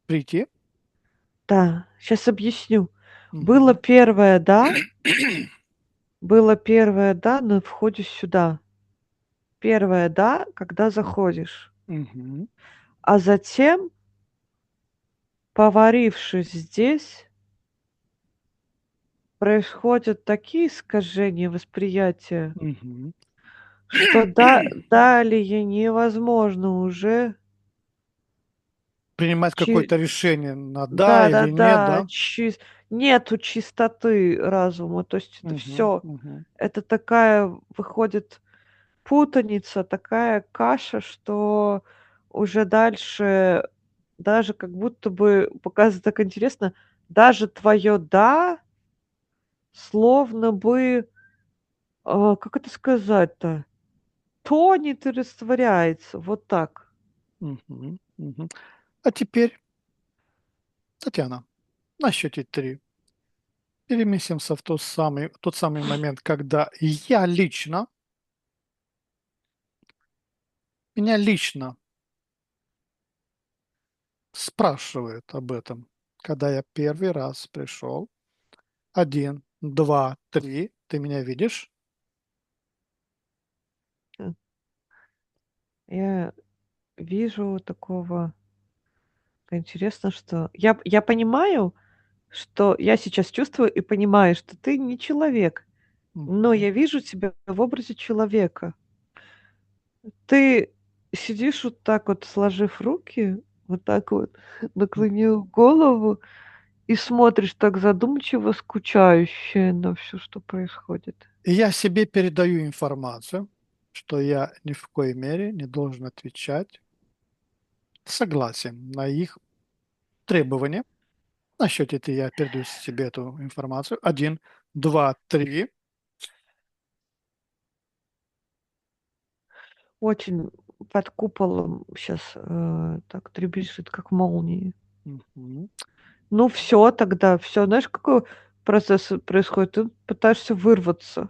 прийти. Да, сейчас объясню. Было Мгм. первое «да», было первое «да» на входе сюда. Первое «да», когда заходишь. Мгм. А затем, поварившись здесь, происходят такие искажения восприятия, Мгм. что далее невозможно уже Принимать чи какое-то решение на да или нет, да-да-да, да? нету чистоты разума. То есть это Мгм. все, Мгм. это такая выходит путаница, такая каша, что уже дальше даже как будто бы показывает так интересно, даже твое «да» словно бы, как это сказать-то, тонет и растворяется. Вот так. Мгм. Мгм. А теперь, Татьяна, на счете три переместимся в тот самый момент, когда меня лично спрашивают об этом, когда я первый раз пришел. Один, два, три. Ты меня видишь? Э, я вижу такого интересно, что я понимаю, что я сейчас чувствую и понимаю, что ты не человек, но Мгм. я вижу тебя в образе человека. Ты сидишь вот так вот, сложив руки, вот так вот, наклонив голову и смотришь так задумчиво, скучающе на все, что происходит. И я себе передаю информацию, что я ни в коей мере не должен отвечать согласием на их требования. На счете три я передаю себе эту информацию. Один, два, три. Очень под куполом сейчас так дребезжит, как молнии. Мгм. Ну все тогда, все. Знаешь, какой процесс происходит? Ты пытаешься вырваться.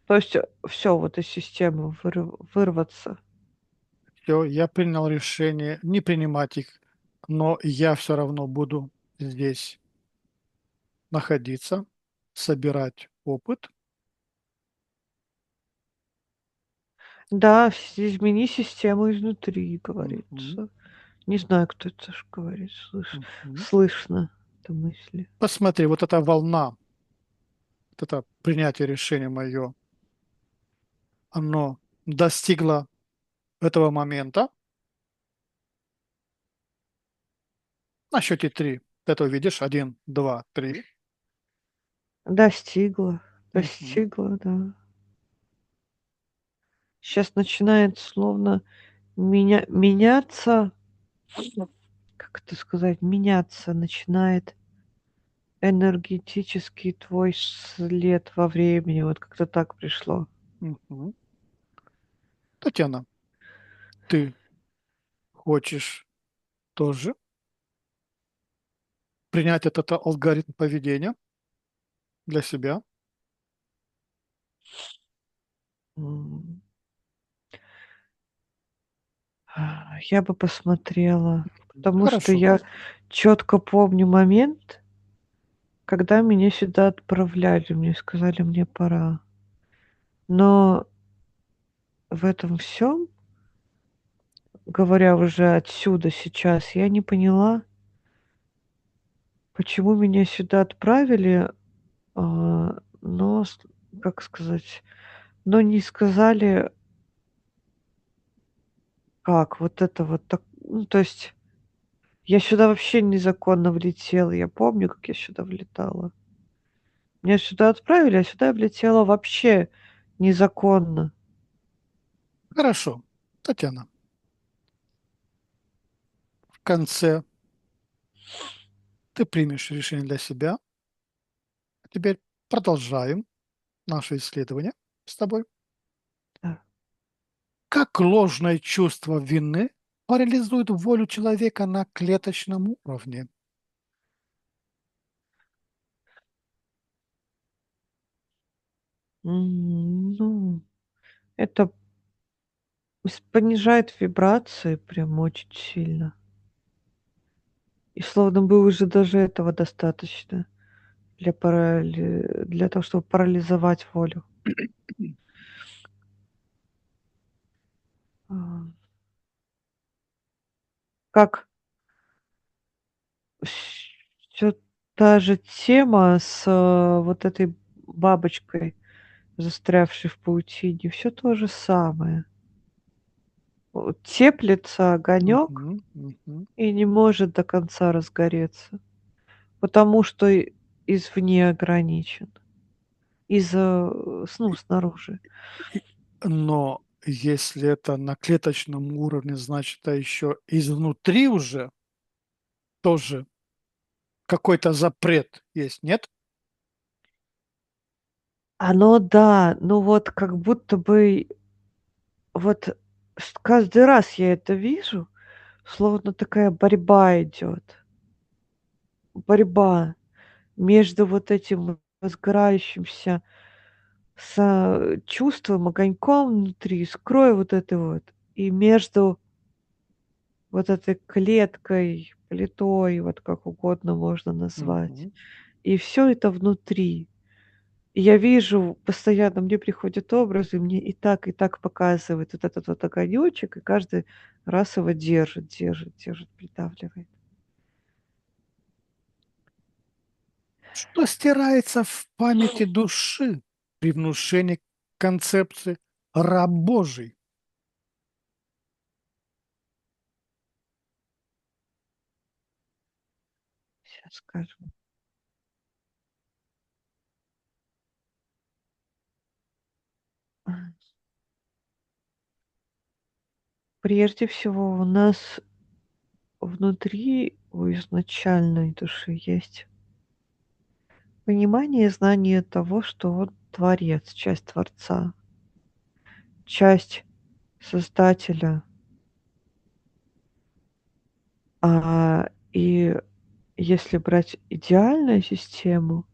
То есть, все вот из системы вырваться. Все, я принял решение не принимать их, но я все равно буду здесь находиться, собирать опыт. Да, измени систему изнутри, Мгм. говорится. Не знаю, кто это ж говорит. Мгм. Слышно это мысли. Посмотри, вот эта волна, вот это принятие решения мое, оно достигло этого момента. На счете три. Ты это увидишь. Один, два, три. Достигла, Мгм. достигла, да. Сейчас начинает словно меняться, как это сказать, меняться начинает энергетический твой след во времени. Вот как-то так пришло. Мгм. Татьяна, ты хочешь тоже принять этот алгоритм поведения для себя? М. Я бы посмотрела, потому что Хорошо. я четко помню момент, когда меня сюда отправляли. Мне сказали: "Мне пора". Но в этом всем, говоря уже отсюда сейчас, я не поняла, почему меня сюда отправили, но как сказать, но не сказали, как. Вот это вот так, ну, то есть я сюда вообще незаконно влетела. Я помню, как я сюда влетала. Меня сюда отправили, а сюда я влетела вообще незаконно. Хорошо. Татьяна, в конце ты примешь решение для себя. А теперь продолжаем наше исследование с тобой. Да. Как ложное чувство вины парализует волю человека на клеточном уровне? Ну, это понижает вибрации прям очень сильно. И словно бы уже даже этого достаточно для того, чтобы парализовать волю. А, как все та же тема с, вот этой бабочкой, застрявшей в паутине. Все то же самое. Вот теплится огонек Мгм, мгм. и не может до конца разгореться, потому что извне ограничен, ну, И- снаружи. Но если это на клеточном уровне, значит, это еще изнутри уже тоже какой-то запрет есть, нет? Оно да, но вот как будто бы вот каждый раз я это вижу, словно такая борьба идет. Борьба между вот этим разгорающимся чувством, огоньком внутри, искрой вот этой вот, и между вот этой клеткой, плитой, вот как угодно можно назвать. Мгм. И все это внутри. И я вижу, постоянно мне приходят образы, мне и так показывают вот этот вот огонёчек, и каждый раз его держит, держит, держит, придавливает. Что стирается в памяти души при внушении концепции «раб Божий»? Сейчас скажу. А, Прежде всего, у нас внутри, у изначальной души есть понимание и знание того, что он творец, часть Творца, часть Создателя. И если брать идеальную систему,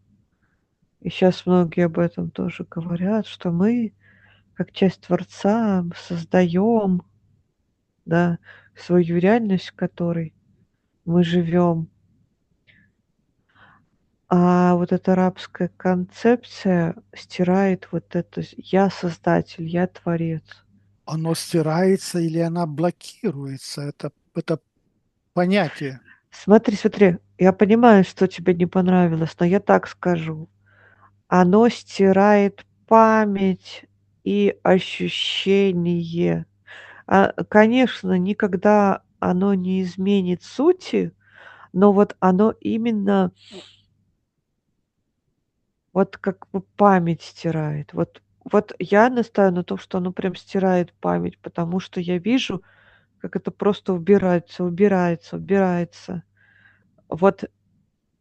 и сейчас многие об этом тоже говорят, что мы, как часть Творца, создаем, да, свою реальность, в которой мы живем. А вот эта рабская концепция стирает вот это «я создатель, я творец». Оно стирается или она блокируется? Это понятие. Смотри, смотри, я понимаю, что тебе не понравилось, но я так скажу. Оно стирает память и ощущение. Конечно, никогда оно не изменит сути, но вот оно именно вот как бы память стирает. Вот я настаиваю на том, что оно прям стирает память, потому что я вижу, как это просто убирается, убирается, убирается. Вот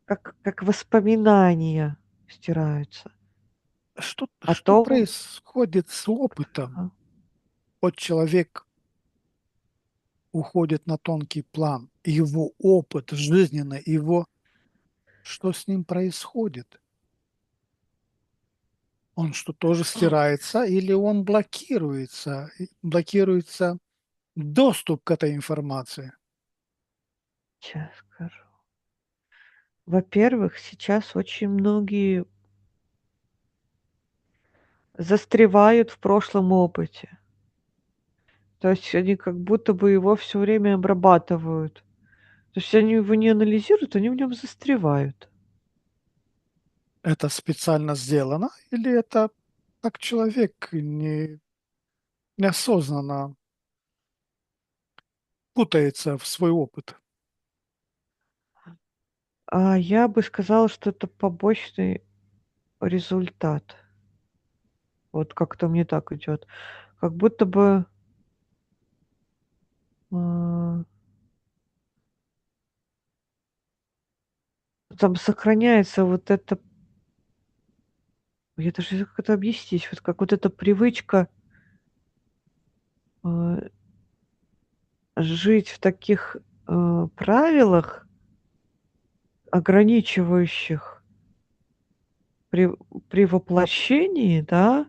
как воспоминания стираются о Что том. происходит с опытом? Ага. Вот человек уходит на тонкий план, и его опыт жизненный, что с ним происходит? Он что, тоже стирается или он блокируется? Блокируется доступ к этой информации? Сейчас скажу. Во-первых, сейчас очень многие застревают в прошлом опыте. То есть они как будто бы его все время обрабатывают. То есть они его не анализируют, они в нем застревают. Это специально сделано или это так человек неосознанно путается в свой опыт? А я бы сказала, что это побочный результат. Вот как-то мне так идет. Как будто бы А, там сохраняется вот это, я даже не знаю, как это объяснить, вот как вот эта привычка, а, жить в таких, правилах, ограничивающих при при воплощении, да,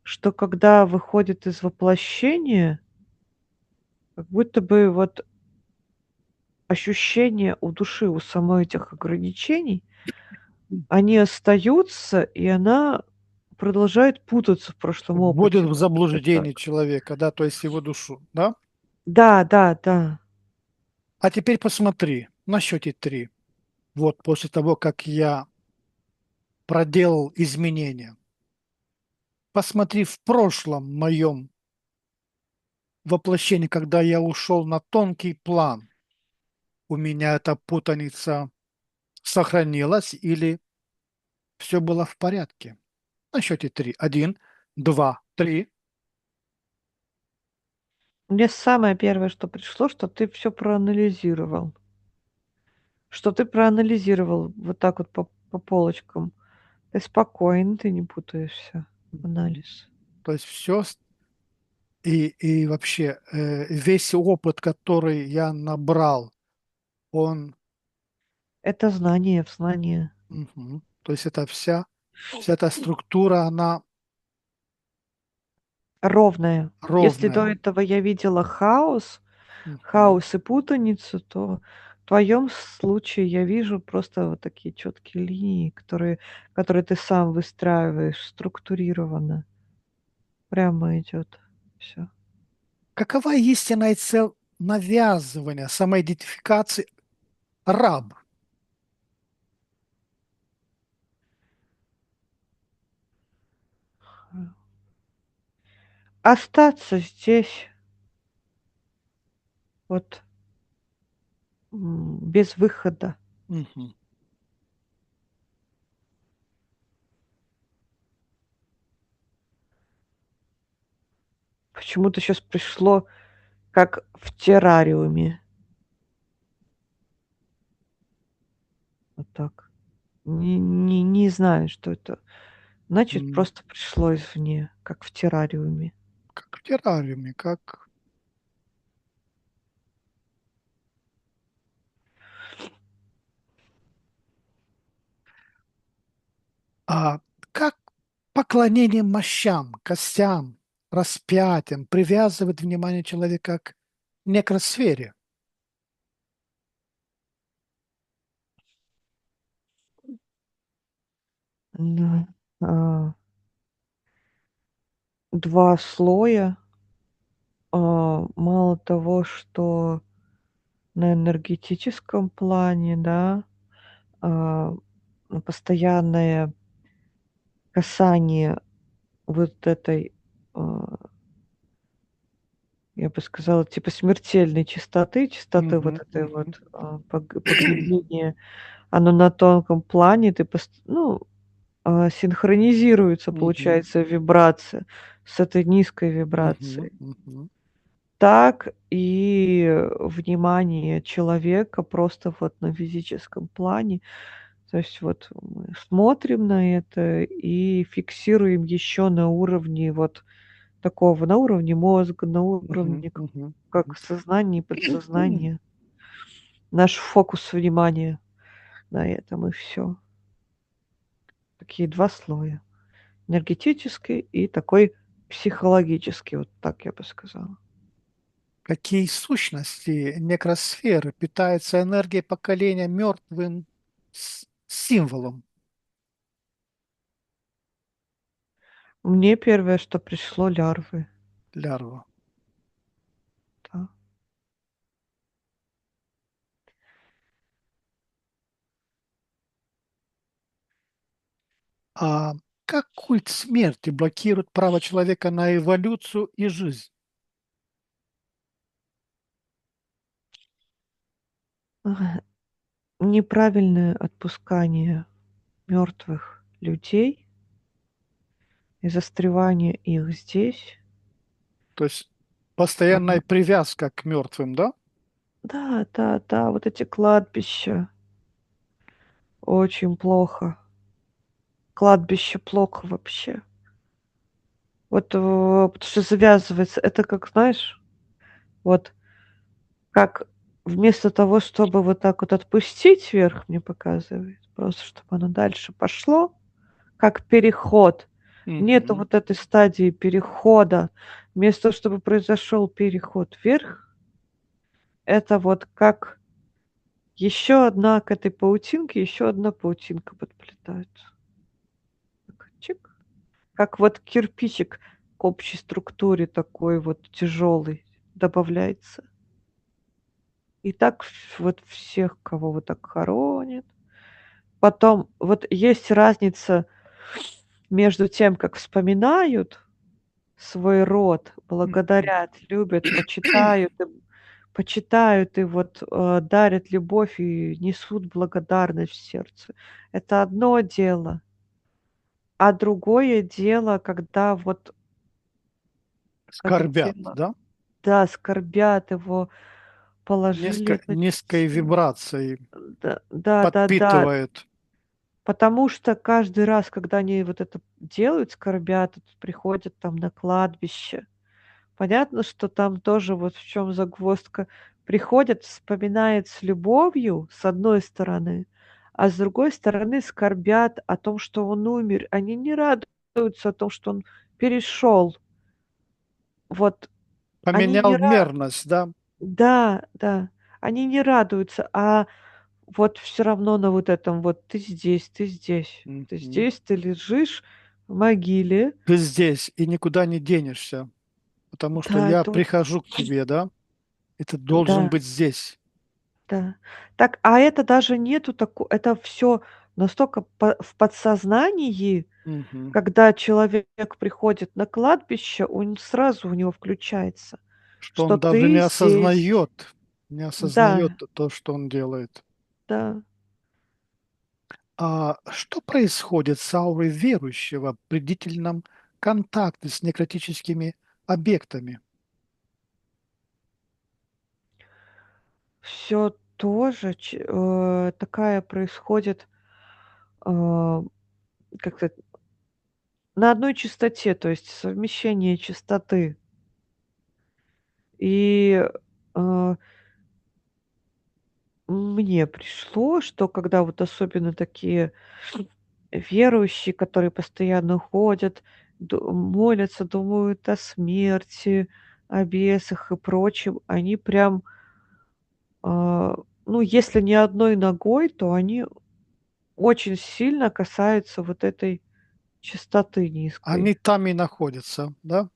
что когда выходит из воплощения, как будто бы вот ощущения у души, у самой этих ограничений, они остаются, и она продолжает путаться в прошлом Вводит опыте. в Вот как-то так. заблуждение человека, да, то есть его душу, да? Да, да, да. А теперь посмотри на счете 3. Вот после того, как я проделал изменения, посмотри в прошлом моем воплощении, когда я ушел на тонкий план, у меня эта путаница сохранилась или все было в порядке? На счете 3. 1, 2, 3. Мне самое первое, что пришло, что ты все проанализировал. Что ты проанализировал вот так вот по полочкам. Ты спокоен, ты не путаешься. Анализ. То есть все и вообще весь опыт, который я набрал, он, Это знание в знание. то есть это вся эта структура, она Ровное. Если до ровная. этого я видела Мгм. хаос и путаницу, то в твоем случае я вижу просто вот такие четкие линии, которые ты сам выстраиваешь структурированно. Прямо идет все. Какова истинная цель навязывания самоидентификации раб? Остаться здесь вот, без выхода. Мгм. Почему-то сейчас пришло, как в террариуме. Вот так. Не знаю, что это. Значит, М, просто пришло извне, как в террариуме. Как в террариуме, как... А как поклонение мощам, костям, распятиям привязывает внимание человека к некросфере? Да. А, 2 слоя. Мало того, что на энергетическом плане, да, а, постоянное касание вот этой, а, я бы сказала, типа смертельной чистоты вот Мгм, этой мгм, вот, погребения, оно на тонком плане, ты ну, синхронизируется, мгм, получается, вибрация с этой низкой мгм, вибрацией. мгм, Так и внимание человека просто вот на физическом плане. То есть вот мы смотрим на это и фиксируем еще на уровне вот такого, на уровне мозга, на мгм, уровне мгм, как сознания и мгм. подсознания. Наш фокус внимания на этом и все. Такие 2 слоя: энергетический и такой психологический, вот так я бы сказала. Какие сущности некросферы питаются энергией поколения мертвым символом Мне первое, что пришло — лярвы, лярва? да. А как культ смерти блокирует право человека на эволюцию и жизнь? Ага. Неправильное отпускание мертвых людей и застревание их здесь. То есть Постоянная привязка к мертвым, да? Да, да, да, вот эти кладбища очень плохо. Кладбище плохо вообще. Вот, потому что завязывается. Это как, знаешь, вот как вместо того, чтобы вот так вот отпустить вверх, мне показывает, просто чтобы оно дальше пошло, как переход. Нету Мгм. вот этой стадии перехода. Вместо того, чтобы произошел переход вверх, это вот как еще одна к этой паутинке, еще одна паутинка подплетается. Так, чик. Как вот кирпичик к общей структуре такой вот тяжелый добавляется. И так вот всех, кого вот так хоронят. Потом вот есть разница между тем, как вспоминают свой род, Мгм. благодарят, любят, почитают и вот, дарят любовь и несут благодарность в сердце. Это одно дело. А другое дело, когда вот это Скорбят, тело, да? да, скорбят его, положили это Низкой тело. вибрацией Да, да-да-да. подпитывает. Потому что каждый раз, когда они вот это делают, скорбят, вот приходят там на кладбище, понятно, что там тоже вот в чем загвоздка. Приходят, вспоминают с любовью, с одной стороны, а с другой стороны скорбят о том, что он умер. Они не радуются о том, что он перешел. Вот они Поменял не ра мерность, да? да, да, они не радуются, а вот все равно на вот этом вот: "Ты здесь, ты здесь, ты Мгм. здесь, ты лежишь в могиле". Ты здесь и никуда не денешься, потому что Да, я это вот прихожу к тебе, да? И ты должен да, быть здесь. да. Так, а это даже нету тако это все настолько в подсознании, Мгм. когда человек приходит на кладбище, он сразу у него включается, Что что он даже не ты здесь. осознает, не осознает Да, то, что он делает. да. А что происходит с аурой верующего при длительном контакте с некротическими объектами? Все тоже такая происходит, а, как сказать, на одной частоте, то есть совмещение частоты. И, а, мне пришло, что когда вот особенно такие верующие, которые постоянно ходят, молятся, думают о смерти, о бесах и прочем, они прям, ну, если не одной ногой, то они очень сильно касаются вот этой частоты Они низкой. там и находятся, да?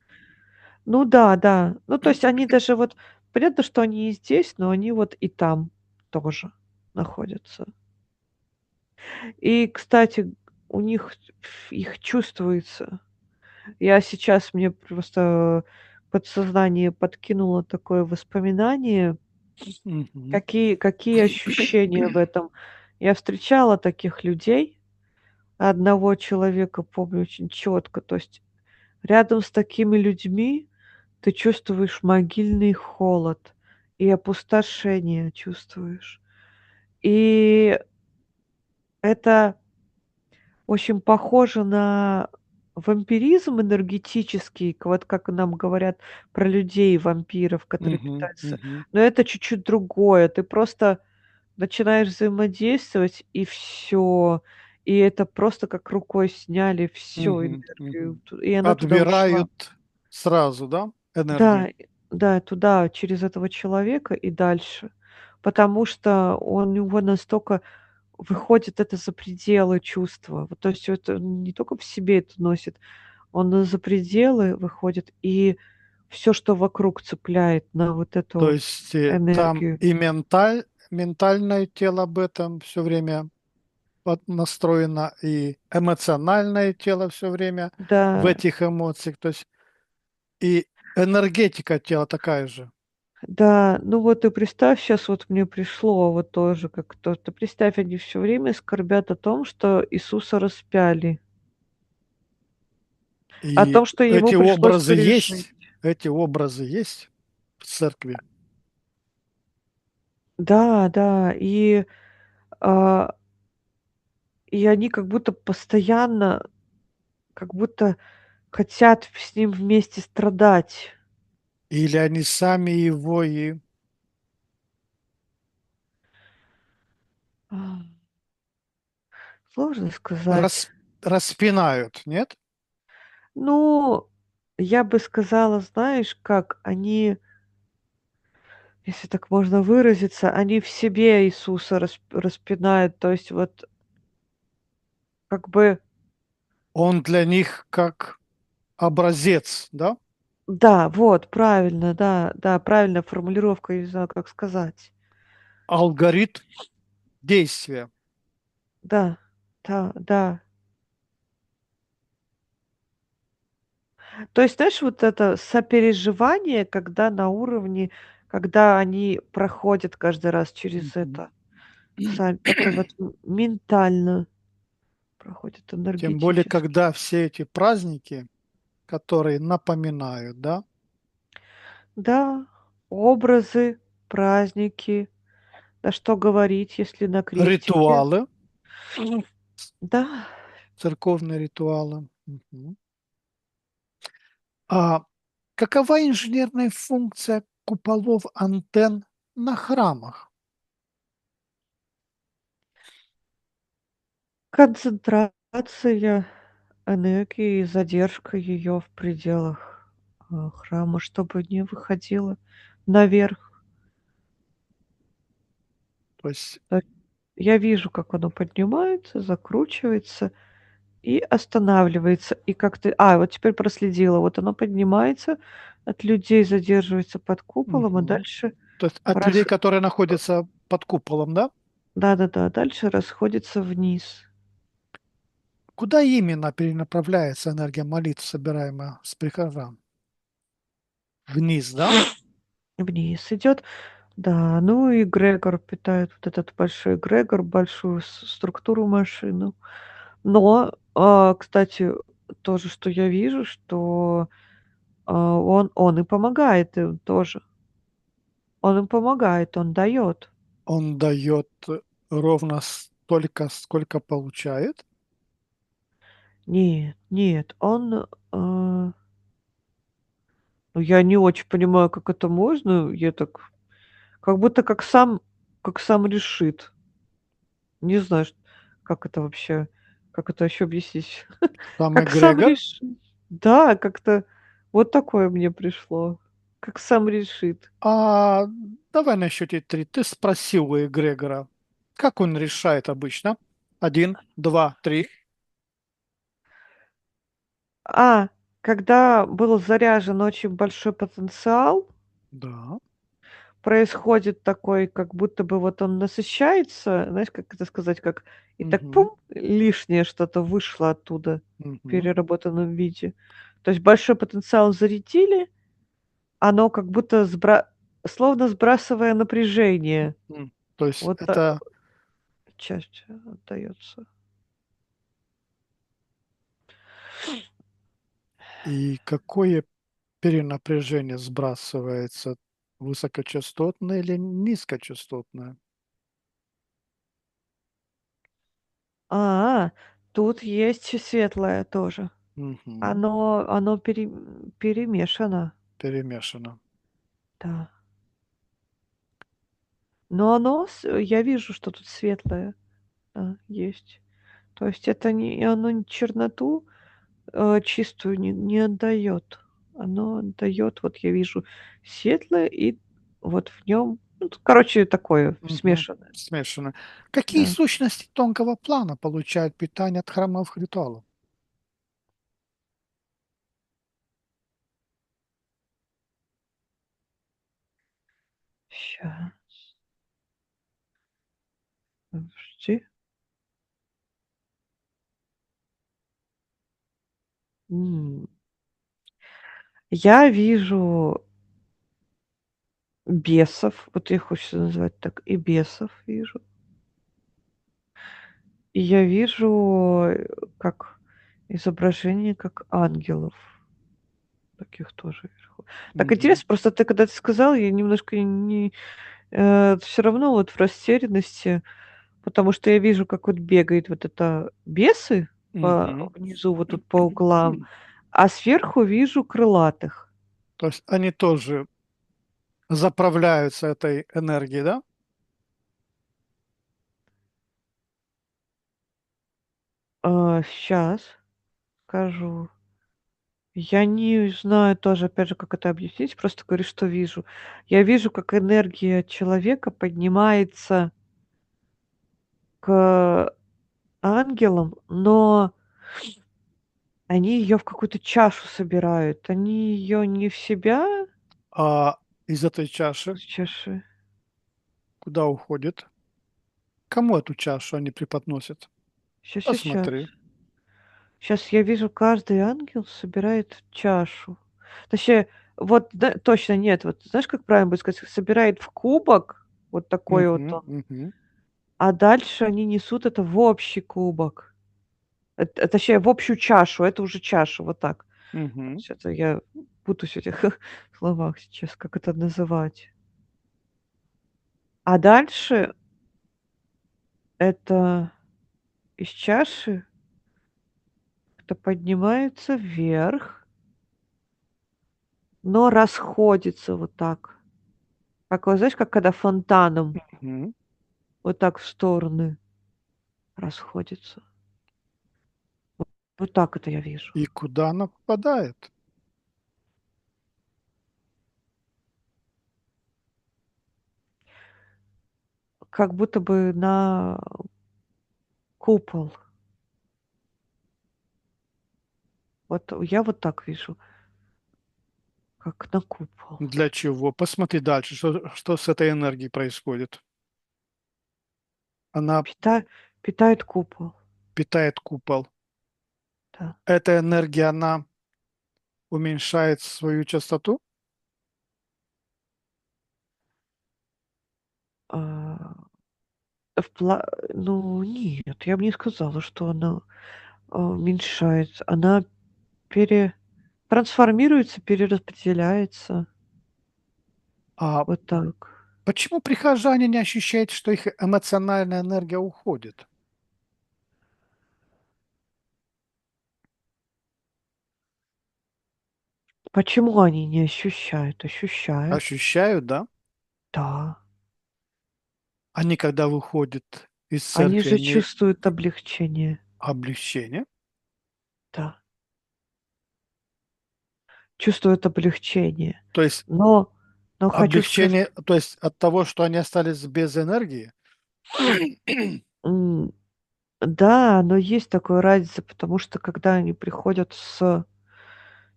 Ну да, да. Ну, то есть они даже вот понятно, что они и здесь, но они вот и там тоже находятся. И, кстати, у них их чувствуется. Я сейчас мне просто подсознание подкинуло такое воспоминание, Мгм. какие ощущения в этом. Я встречала таких людей. Одного человека помню очень четко. То есть рядом с такими людьми ты чувствуешь могильный холод и опустошение чувствуешь. И это очень похоже на вампиризм энергетический, вот как нам говорят про людей-вампиров, которые Мгм. питаются. Мгм. Но это чуть-чуть другое. Ты просто начинаешь взаимодействовать, и все. И это просто как рукой сняли всю Мгм. энергию, Мгм. и она туда ушла. Отбирают сразу, да, энергию? Да, да, туда, через этого человека и дальше. Потому что у него настолько выходит это за пределы чувства. Вот, то есть это он не только в себе это носит, он за пределы выходит, и все, что вокруг, цепляет на вот То эту есть там энергию. и ментальное тело об этом все время настроено, и эмоциональное тело все время в Да, этих эмоциях. То есть и энергетика тела такая же. да, ну вот и представь, сейчас вот мне пришло вот тоже как то представь, они все время скорбят о том, что Иисуса распяли, о И том, что эти ему пришлось образы пережить. есть, Эти образы есть в церкви? Да, да, а, и они как будто постоянно, как будто хотят с ним вместе страдать. Или они сами его и А, Сложно сказать. рас- распинают, нет? Ну, я бы сказала, знаешь, как они, если так можно выразиться, они в себе Иисуса распинают. То есть вот как бы, Он для них как образец, да? да, вот, правильно, да, да, правильная формулировка, я не знаю, как сказать. Алгоритм действия. Да, да, да. То есть, знаешь, вот это сопереживание, когда на уровне, когда они проходят каждый раз через Мгм. это, это вот ментально проходят, Тем более, энергетически. когда все эти праздники, которые напоминают, да, Да, образы, праздники, да что говорить, если на крестике. ритуалы, Да. церковные ритуалы. Мгм. А какова инженерная функция куполов антенн на храмах? Концентрация энергии, задержка ее в пределах, храма, чтобы не выходила наверх. То есть, То есть я вижу, как оно поднимается, закручивается и останавливается. И как ты вот теперь проследила. Вот оно поднимается, от людей задерживается под куполом, и мгм. дальше То есть от рас людей, которые находятся под куполом, да? да-да-да, дальше расходится вниз. Куда именно перенаправляется энергия молитв, собираемая с прихожан? Вниз, да? Вниз идет. Да, ну и эгрегор питает вот этот большой эгрегор, большую структуру машину. Но, кстати, тоже, что я вижу, что, он и помогает им тоже. Он им помогает, он дает. Он дает ровно столько, сколько получает. Нет, нет, ну, я не очень понимаю, как это можно. Я так как будто как сам решит. Не знаю, как это вообще, как это еще объяснить? Там Как сам эгрегор. решит. Да, как-то вот такое мне пришло. Как сам решит. А давай на счете три. Ты спросил у эгрегора, как он решает обычно? Один, два, три. А, когда был заряжен очень большой потенциал, Да. происходит такой, как будто бы вот он насыщается, знаешь, как это сказать, как и так Мгм, пум, лишнее что-то вышло оттуда в мгм, переработанном виде. То есть большой потенциал зарядили, оно как будто словно сбрасывая напряжение. То есть Вот это часть отдается. и какое перенапряжение сбрасывается? Высокочастотное или низкочастотное? А, Тут есть светлое тоже. Мгм, Оно перемешано, перемешано. да. Но я вижу, что тут светлое, есть. То есть это не оно не черноту, чистую не отдает. Оно отдает, вот я вижу светлое, и вот в нем, ну, короче, такое Мгм, смешанное, смешано. Какие да. сущности тонкого плана получают питание от храмовых ритуалов? Ща, подожди. М. Я вижу бесов, вот их хочется назвать так, и бесов вижу. И я вижу, как изображение, как ангелов. Таких тоже вижу. Так Мгм. интересно, просто ты сказал, я немножко не все равно вот в растерянности, потому что я вижу, как вот бегает вот это бесы по Мгм. внизу, вот тут по углам, а сверху вижу крылатых. То есть они тоже заправляются этой энергией, да? Щас скажу. Я не знаю тоже, опять же, как это объяснить, просто говорю, что вижу. Я вижу, как энергия человека поднимается к ангелам, но они ее в какую-то чашу собирают. Они ее не в себя А из этой чаши с чаши. куда уходит? Кому эту чашу они преподносят? Сейчас. Посмотри. Сейчас я вижу, каждый ангел собирает чашу. Точнее, вот да, точно нет. Вот знаешь, как правильно будет сказать, собирает в кубок, вот такой вот Мгм, он, мгм, а дальше они несут это в общий кубок. Точнее, в общую чашу. Это уже чаша, вот так. мгм. Это я путаюсь в этих словах сейчас, как это называть. А дальше это из чаши это поднимается вверх, но расходится вот так. Как вот знаешь, как когда фонтаном Мгм. вот так в стороны расходится. Вот так это я вижу. И куда она попадает? Как будто бы на купол. Вот я вот так вижу, как на купол. Для чего? Посмотри дальше, что с этой энергией происходит. Она Пита питает купол, питает купол. да. Эта энергия, она уменьшает свою частоту? А, в пла ну нет, я бы не сказала, что она, уменьшается. Она трансформируется, перераспределяется. А Вот так. почему прихожане не ощущают, что их эмоциональная энергия уходит? Почему они не ощущают? Ощущают. Ощущают, да? Да. Они, когда выходят из Они церкви, же они чувствуют облегчение. облегчение. Да. Чувствуют облегчение. То есть Но хочу сказать, облегчение, то есть от того, что они остались без энергии. м, да, но есть такая разница, потому что когда они приходят с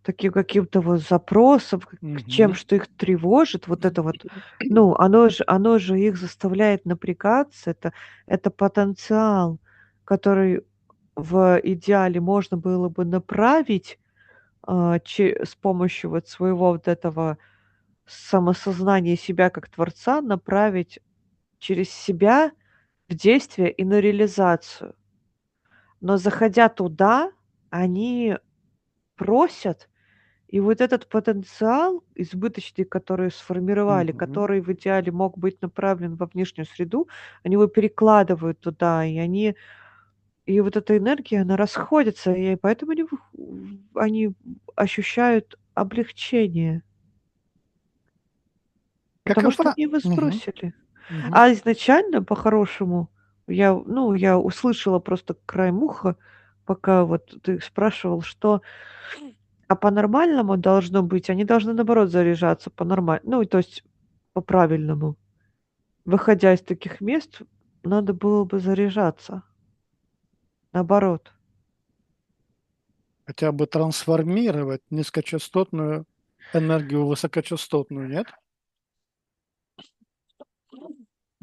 таким каким-то вот запросом, к чем, Мгм. что их тревожит, вот это вот, ну, оно же их заставляет напрягаться. Это потенциал, который в идеале можно было бы направить, с помощью вот своего вот этого самосознания себя как творца, направить через себя в действие и на реализацию. Но заходя туда, они просят, и вот этот потенциал избыточный, который сформировали, Мгм. который в идеале мог быть направлен во внешнюю среду, они его перекладывают туда, и вот эта энергия, она расходится, и поэтому они ощущают облегчение, потому что Какова? они его Мгм. сбросили. Мгм. А изначально, по-хорошему, я услышала просто краем уха, пока вот ты спрашивал, что по-нормальному должно быть, они должны, наоборот, заряжаться ну, то есть по-правильному. Выходя из таких мест, надо было бы заряжаться, наоборот. Хотя бы трансформировать низкочастотную энергию в высокочастотную, нет?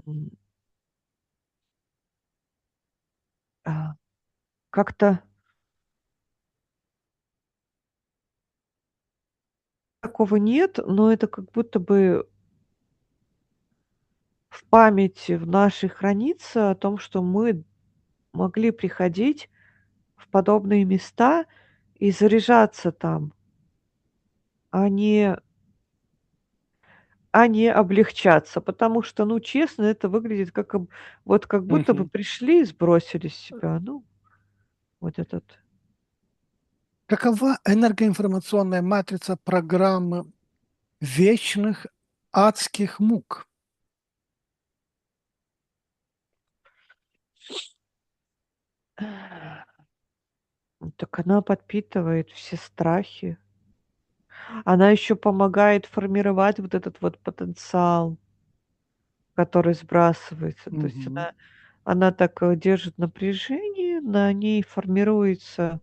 М, а, как-то такого нет, но это как будто бы в памяти в нашей хранится о том, что мы могли приходить в подобные места и заряжаться там, а не а не облегчаться, потому что, ну, честно, это выглядит как вот как будто бы Мгм. пришли и сбросили с себя, ну, вот этот. Какова энергоинформационная матрица программы вечных адских мук? Так она подпитывает все страхи. Она еще помогает формировать вот этот вот потенциал, который сбрасывается. То есть Мгм. она так, держит напряжение, на ней формируется,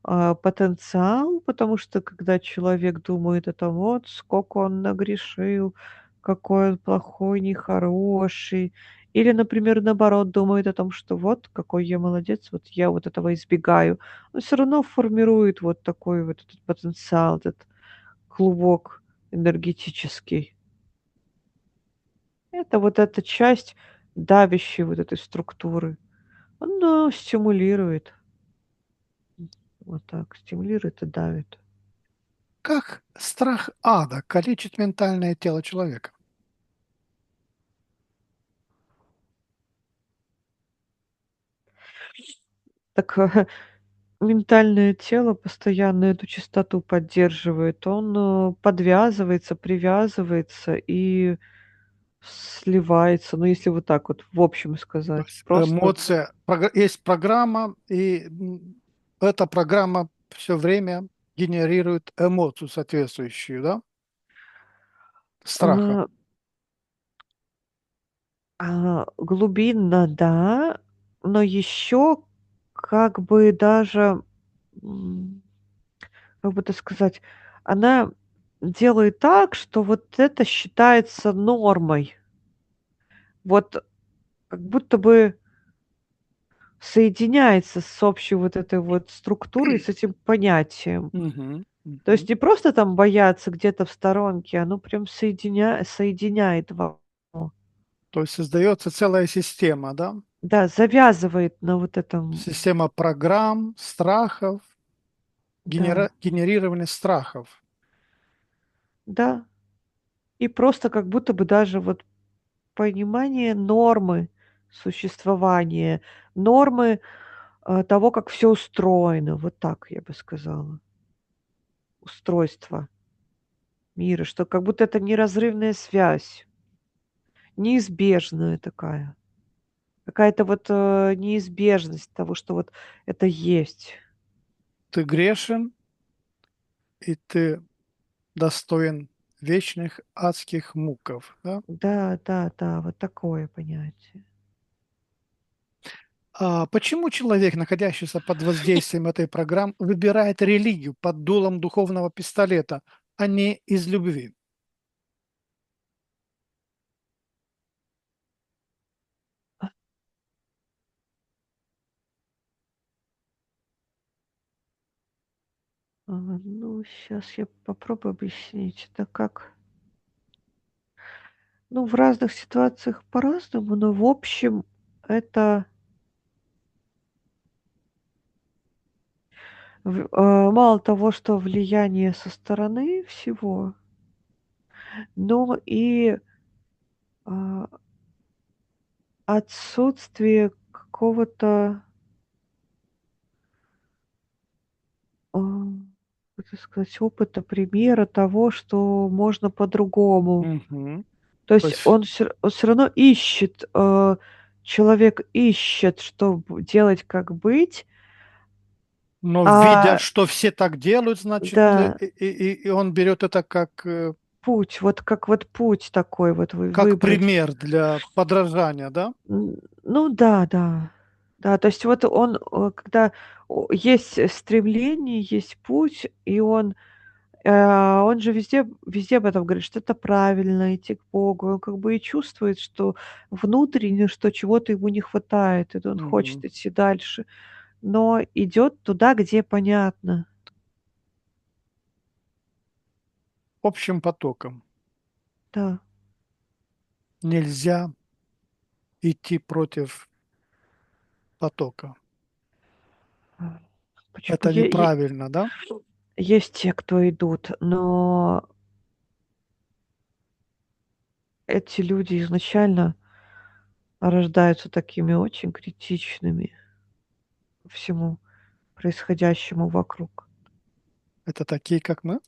потенциал, потому что когда человек думает о том, вот сколько он нагрешил, какой он плохой, нехороший, или, например, наоборот, думает о том, что вот какой я молодец, вот я вот этого избегаю, но все равно формирует вот такой вот этот потенциал, этот клубок энергетический. Это вот эта часть давящей вот этой структуры. Она стимулирует. Вот так, стимулирует и давит. Как страх ада калечит ментальное тело человека? Так, ментальное тело постоянно эту частоту поддерживает. Он, подвязывается, привязывается и сливается. Ну, если вот так вот в общем То сказать. есть Просто эмоция, есть программа, и эта программа все время генерирует эмоцию соответствующую, да, страха. а, глубинно, да, но еще как бы даже, м, как бы это сказать, она делает так, что вот это считается нормой. Вот как будто бы соединяется с общей вот этой вот структурой, с этим понятием. Мгм, То мгм. есть не просто там бояться где-то в сторонке, оно прям соединяет во То есть создается целая система, да, да, завязывает на вот этом, система программ, страхов, да, генерирование страхов. да. И просто как будто бы даже вот понимание нормы существования, нормы, того, как все устроено. Вот так я бы сказала. Устройство мира, что как будто это неразрывная связь, неизбежная такая. Какая-то вот, неизбежность того, что вот это есть. Ты грешен, и ты достоин вечных адских муков, да? Да, да, да, вот такое понятие. А почему человек, находящийся под воздействием этой программы, выбирает религию под дулом духовного пистолета, а не из любви? Ну, сейчас я попробую объяснить. Это как? Ну, в разных ситуациях по-разному, но в общем это мало того, что влияние со стороны всего, но и, а, отсутствие какого-то, а, как это сказать, опыта, примера того, что можно по-другому. Мгм. То То есть есть, он всё равно ищет, человек ищет, что делать, как быть, но видя, а, что все так делают, значит, да, и он берет это как, путь, вот как вот путь такой вот как выбрать. пример для подражания, да? Ну да, да. Да, то есть вот он, когда есть стремление, есть путь, и он же везде об этом говорит, что это правильно идти к Богу. Он как бы и чувствует, что внутренне, что чего-то ему не хватает, и он Мгм. хочет идти дальше, но идет туда, где понятно. Общим потоком. Да. Нельзя идти против потока. А, почему Это неправильно, да? есть те, кто идут, но эти люди изначально рождаются такими очень критичными ко всему происходящему вокруг. Это такие, как мы?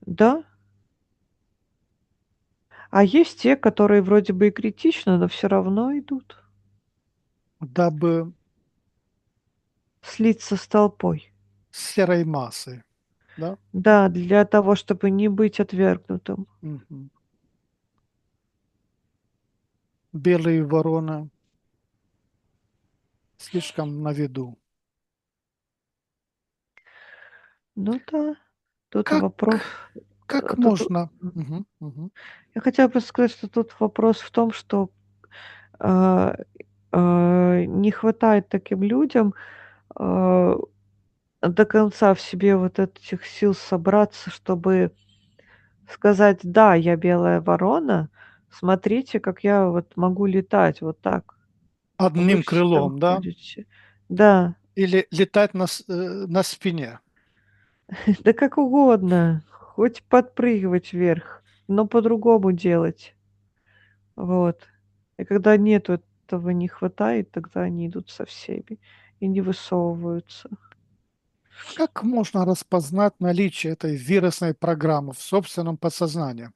Да, а есть те, которые вроде бы и критичны, но все равно идут Дабы слиться с толпой. серой массы, да? Да, для того, чтобы не быть отвергнутым. Мгм. Белые вороны слишком на виду. Ну да, тут Как, вопрос, как тут можно? Мгм, мгм. я хотела просто сказать, что тут вопрос в том, что, а, не хватает таким людям, а, до конца в себе вот этих сил собраться, чтобы сказать: "Да, я белая ворона, смотрите, как я вот могу летать вот так, а вы Одним все там крылом, да? ходите". Да, Или летать на спине. да как угодно, хоть подпрыгивать вверх, но по-другому делать. Вот. И когда нету этого, не хватает, тогда они идут со всеми и не высовываются. Как можно распознать наличие этой вирусной программы в собственном подсознании?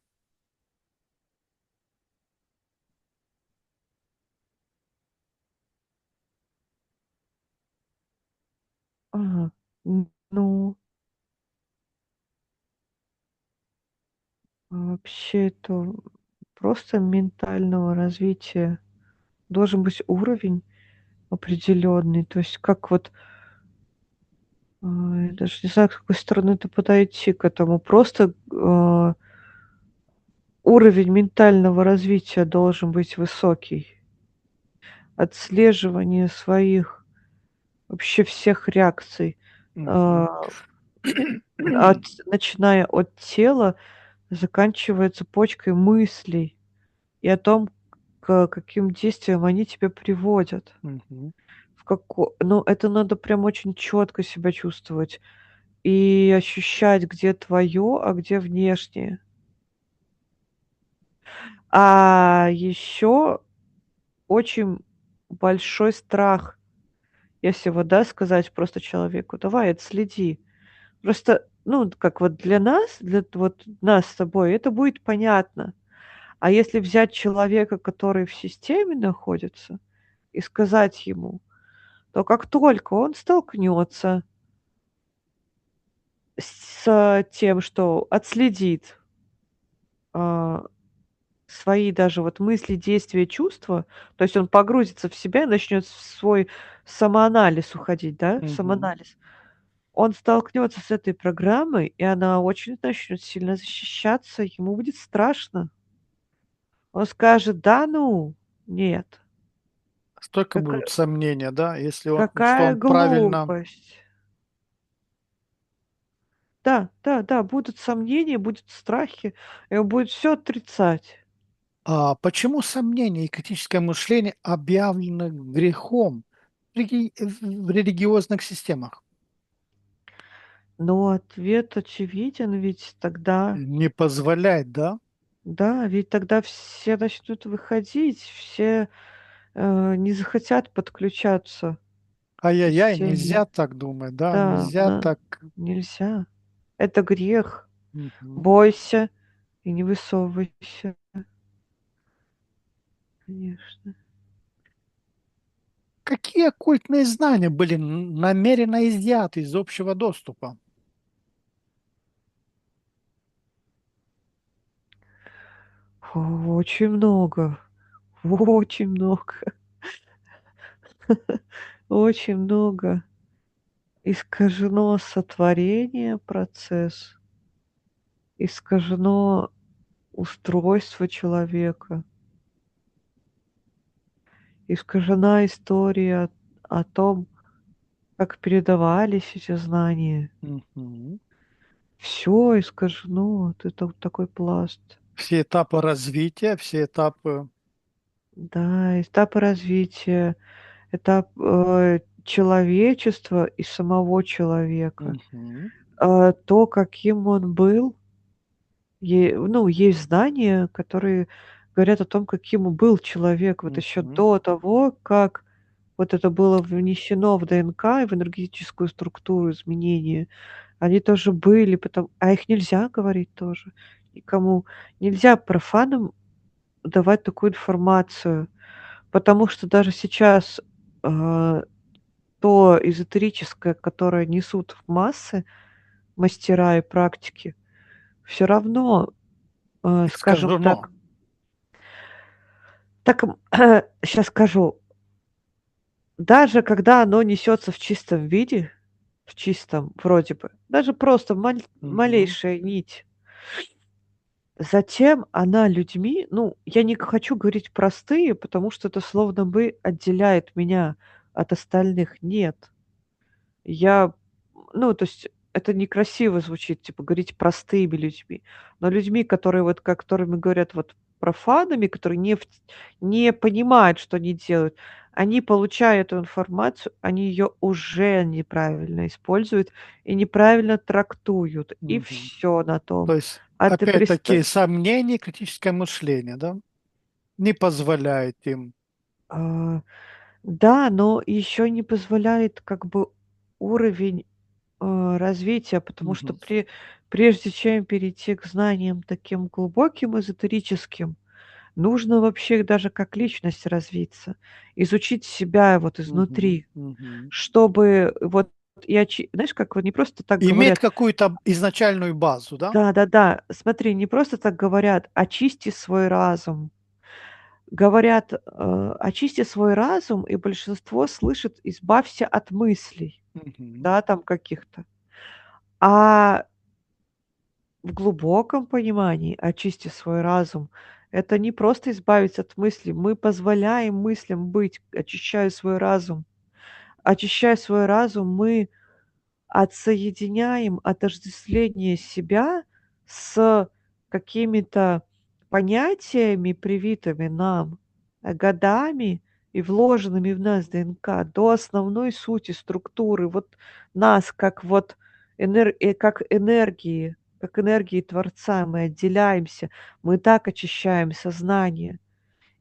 Ага. Ну, вообще это просто ментального развития должен быть уровень определенный. То есть как вот, я даже не знаю, с какой стороны-то подойти к этому. Просто, уровень ментального развития должен быть высокий. Отслеживание своих вообще всех реакций, Мгм. а, начиная от тела, заканчивая цепочкой мыслей и о том, к каким действиям они тебя приводят. Мгм. Ну, это надо прям очень четко себя чувствовать и ощущать, где твое, а где внешнее. А еще очень большой страх, если вот, да, сказать просто человеку: "Давай, отследи". Просто, ну, как вот для нас, для вот нас с тобой это будет понятно. А если взять человека, который в системе находится, и сказать ему, то как только он столкнется с тем, что отследит, а, свои даже вот мысли, действия, чувства, то есть он погрузится в себя и начнет в свой самоанализ уходить, да, в Мгм. самоанализ. Он столкнется с этой программой, и она очень начнет сильно защищаться, ему будет страшно. Он скажет: "Да ну, нет, Столько будут какая сомнения, да, если что какая он правильно. глупость". Да, да, да, будут сомнения, будут страхи, и он будет все отрицать. А почему сомнения и критическое мышление объявлены грехом в религиозных системах? Но ответ очевиден, ведь тогда Не позволяет, да? да, ведь тогда все начнут выходить, все, не захотят подключаться к Ай-яй-яй, системе. нельзя так думать, да, Да, нельзя так. нельзя. Это грех. Мгм. Бойся и не высовывайся, конечно. Какие оккультные знания были намеренно изъяты из общего доступа? Очень много, очень много, очень много. Искажено сотворение, процесс, искажено устройство человека, искажена история о том, как передавались эти знания. Мгм. Все искажено. Вот это вот такой пласт. Все этапы развития, все этапы. Да, этапы развития, этап, человечества и самого человека. Мгм. То, каким он был, Ну, есть знания, которые говорят о том, каким был человек вот еще Мгм. до того, как вот это было внесено в ДНК и в энергетическую структуру изменения. Они тоже были, а их нельзя говорить тоже никому. Нельзя профанам давать такую информацию, потому что даже сейчас, а, то эзотерическое, которое несут в массы мастера и практики, все равно, скажем Искажено. так, сейчас скажу, даже когда оно несется в чистом виде, в чистом вроде бы, даже просто Мгм. малейшая нить, затем она людьми, ну, я не хочу говорить простые, потому что это словно бы отделяет меня от остальных. Нет. Я, ну, то есть это некрасиво звучит, типа, говорить простыми людьми, но людьми, которые вот, которыми говорят вот профанами, которые не понимают, что они делают, они, получая эту информацию, они ее уже неправильно используют и неправильно трактуют, и Мгм. все на То том. есть, А ты опять-таки, представь. сомнения, критическое мышление, да, не позволяет им. А, да, но еще не позволяет как бы уровень развития, потому что Мгм. прежде чем перейти к знаниям таким глубоким, эзотерическим, нужно вообще даже как личность развиться, изучить себя вот Мгм. изнутри, Мгм. чтобы вот знаешь, как вот не просто так Иметь говорят, какую-то изначальную базу, да? да-да-да, смотри, не просто так говорят, очисти свой разум. Говорят, очисти свой разум, и большинство слышит, избавься от мыслей, Мгм. да, там каких-то. А в глубоком понимании очисти свой разум. Это не просто избавиться от мыслей. Мы позволяем мыслям быть, очищая свой разум. Очищая свой разум, мы отсоединяем отождествление себя с какими-то понятиями, привитыми нам годами и вложенными в нас ДНК, до основной сути структуры вот нас, как вот как энергии Творца. Мы отделяемся, мы так очищаем сознание.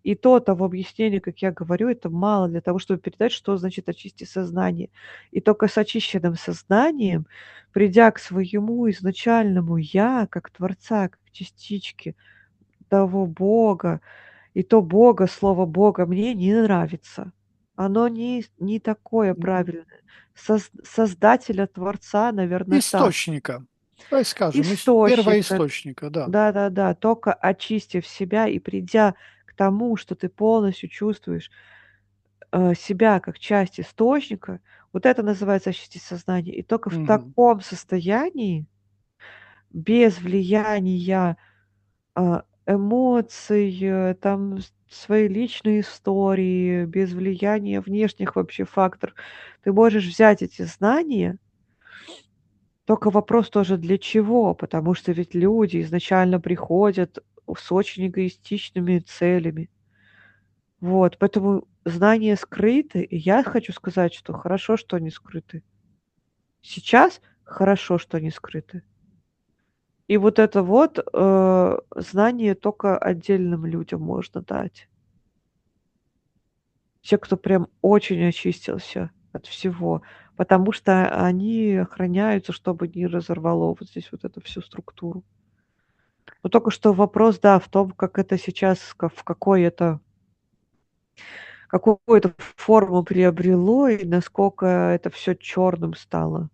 И то-то в объяснении, как я говорю, это мало для того, чтобы передать, что значит очистить сознание. И только с очищенным сознанием, придя к своему изначальному "я", как Творца, как частички того Бога, и то Бога, слово Бога мне не нравится. Оно не такое М, правильное. Создателя, Творца, наверное, так. Источника. То есть, скажем, из Источника, первоисточника, да. да-да-да, только очистив себя и придя к тому, что ты полностью чувствуешь себя как часть источника, вот это называется очистить сознание. И только в Мгм. таком состоянии, без влияния эмоций, там своей личной истории, без влияния внешних вообще факторов, ты можешь взять эти знания. Только вопрос тоже для чего? Потому что ведь люди изначально приходят с очень эгоистичными целями. Вот, поэтому знания скрыты, и я хочу сказать, что хорошо, что они скрыты. Сейчас хорошо, что они скрыты. И вот это вот, знание только отдельным людям можно дать. Те, кто прям очень очистился от всего, потому что они охраняются, чтобы не разорвало вот здесь вот эту всю структуру. Но только что вопрос, да, в том, как это сейчас, в какой это какую это форму приобрело и насколько это все черным стало.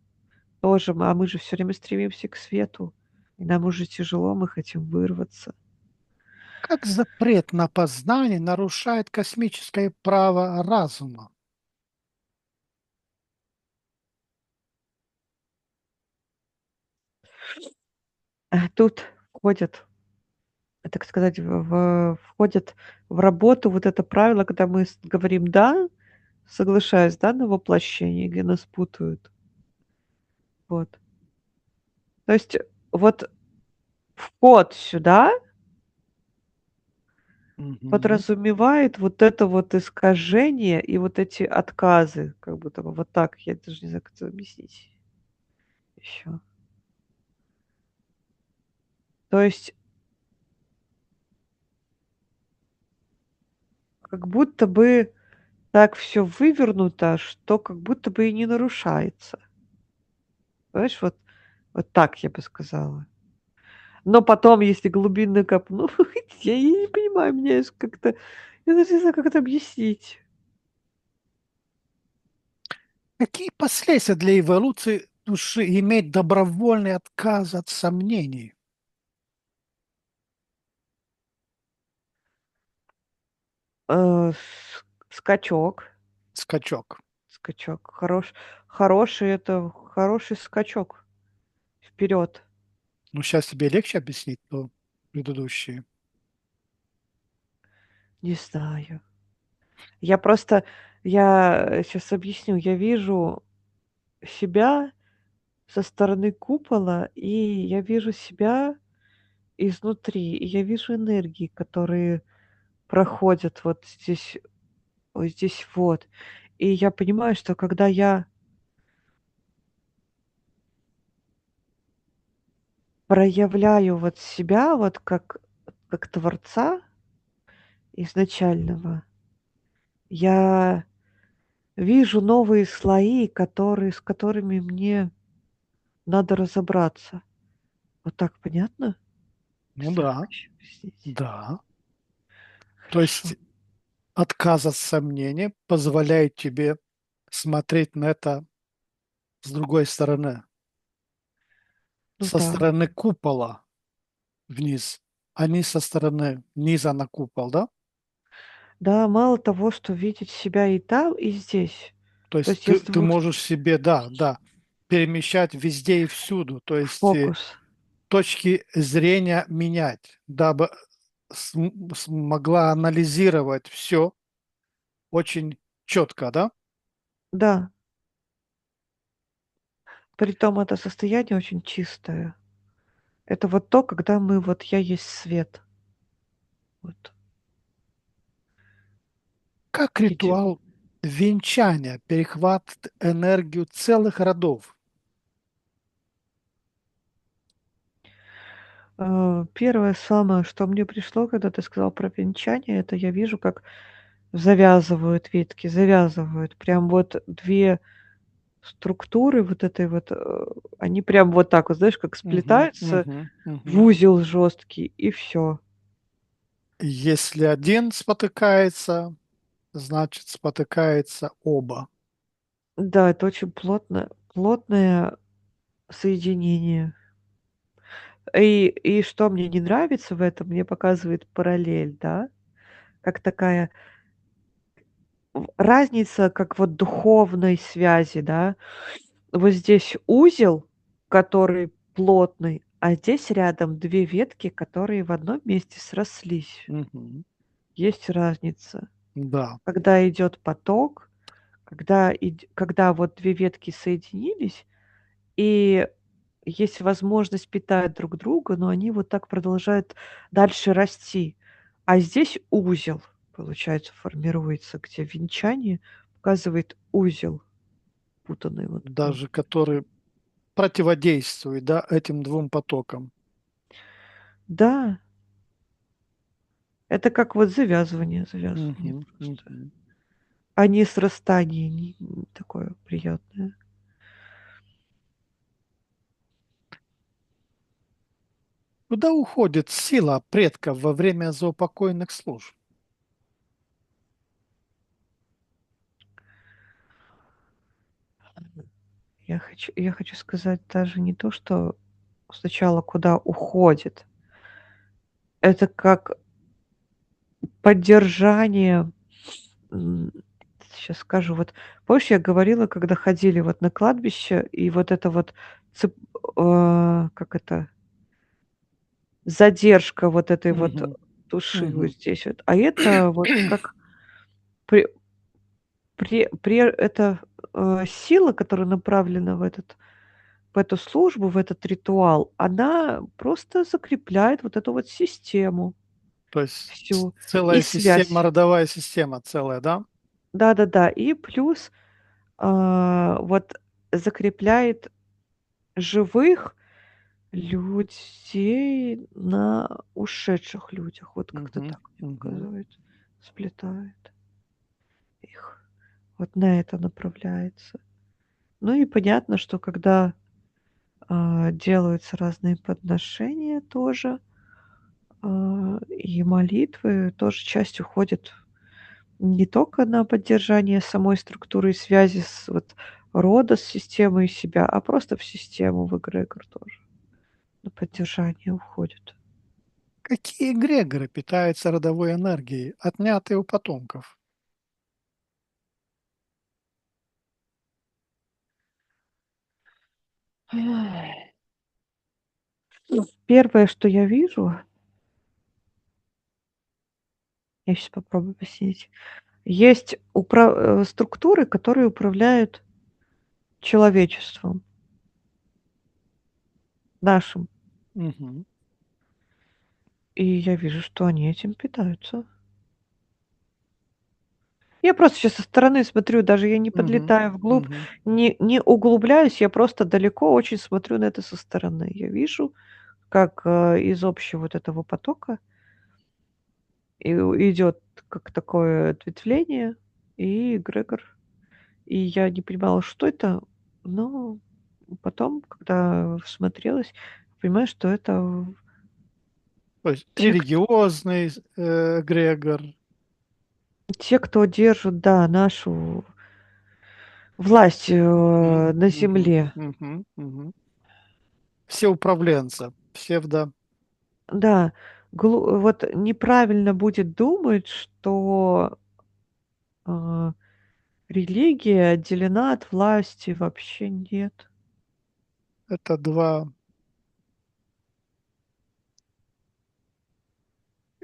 Тоже мы же все время стремимся к свету, и нам уже тяжело, мы хотим вырваться. Как запрет на познание нарушает космическое право разума? Тут входят, так сказать, входят в работу вот это правило, когда мы говорим "да", соглашаясь, да, на воплощение, где нас путают. Вот. То есть вот вход сюда Мгм. подразумевает вот это вот искажение и вот эти отказы, как будто бы вот так. Я даже не знаю, как это объяснить еще. То есть как будто бы так все вывернуто, что как будто бы и не нарушается. Понимаешь, вот так я бы сказала. Но потом, если глубинно копну, я не понимаю, мне аж как-то я даже не знаю, как это объяснить. Какие последствия для эволюции души имеет добровольный отказ от сомнений? Э, скачок, Скачок. скачок. Хороший скачок вперед. Ну, сейчас тебе легче объяснить, то предыдущие. Не знаю. Я просто я сейчас объясню. Я вижу себя со стороны купола, и я вижу себя изнутри, и я вижу энергии, которые проходят вот здесь вот. И я понимаю, что когда я проявляю вот себя вот как творца изначального, я вижу новые слои, с которыми мне надо разобраться. Вот так понятно? Не Ну знаю, да, как еще объяснить. да. То Хорошо. есть отказ от сомнения позволяет тебе смотреть на это с другой стороны, Ну со да. стороны купола вниз, а не со стороны низа на купол, да? Да, мало того, что видеть себя и там, и здесь. То То есть есть я с ты двух можешь себе, да, да, перемещать везде и всюду, то есть фокус. точки зрения менять, дабы смогла анализировать все очень четко, да? Да, притом это состояние очень чистое. Это вот то, когда мы вот я есть свет. Вот Как идё ритуал венчания перехватывает энергию целых родов? Первое самое, что мне пришло, когда ты сказал про венчание, это я вижу, как завязывают ветки, завязывают. Прям вот 2 структуры вот этой вот, они прям вот так вот, знаешь, как Мгм, сплетаются мгм, в мгм. узел жесткий, и все. Если один спотыкается, значит спотыкается оба. Да, это очень плотное соединение. И что мне не нравится в этом, мне показывает параллель, да, как такая разница, как вот духовной связи, да. Вот здесь узел, который плотный, а здесь рядом 2 ветки, которые в одном месте срослись. Мгм. Есть разница. Да, Когда идет поток, когда вот 2 ветки соединились, и есть возможность питать друг друга, но они вот так продолжают дальше расти. А здесь узел, получается, формируется, где венчание показывает узел путанный вот прям. даже который противодействует, да, этим двум потокам. Да, это как вот завязывание Мгм, просто, мгм. а не срастание, не такое приятное. Куда уходит сила предков во время заупокойных служб? Я хочу сказать даже не то, что сначала куда уходит. Это как поддержание, сейчас скажу, вот помнишь, я говорила, когда ходили вот на кладбище, и вот это вот как это, задержка вот этой вот Мгм, души вот мгм. здесь вот. А это вот как пре это, сила, которая направлена в эту службу, в этот ритуал, она просто закрепляет вот эту вот систему То есть всю и целая система, связь. родовая система целая, да? Да-да-да. И плюс, вот закрепляет живых, людей на ушедших людях. Вот как-то Мгм, так мне мгм. показывает, сплетает их. Вот на это направляется. Ну и понятно, что когда делаются разные подношения тоже, и молитвы, тоже часть уходит не только на поддержание самой структуры и связи с вот рода, с системой себя, а просто в систему, в эгрегор тоже на поддержание уходит. Какие эгрегоры питаются родовой энергией, отнятой у потомков? Первое, что я вижу, я сейчас попробую объяснить. Есть структуры, которые управляют человечеством нашим, Мгм, и я вижу, что они этим питаются. Я просто сейчас со стороны смотрю, даже я не мгм, подлетаю вглубь, мгм. не углубляюсь, я просто далеко очень смотрю на это со стороны. Я вижу, как, из общего вот этого потока идет как такое ответвление и эгрегор. И я не понимала, что это, но потом, когда всмотрелась, понимаю, что это То есть те, к религиозный эгрегор. те, кто держат, да, нашу власть, Мгм, на мгм, земле. мгм, мгм. Все управленцы, псевдо. Да, вот неправильно будет думать, что, а, религия отделена от власти. Вообще нет. Это два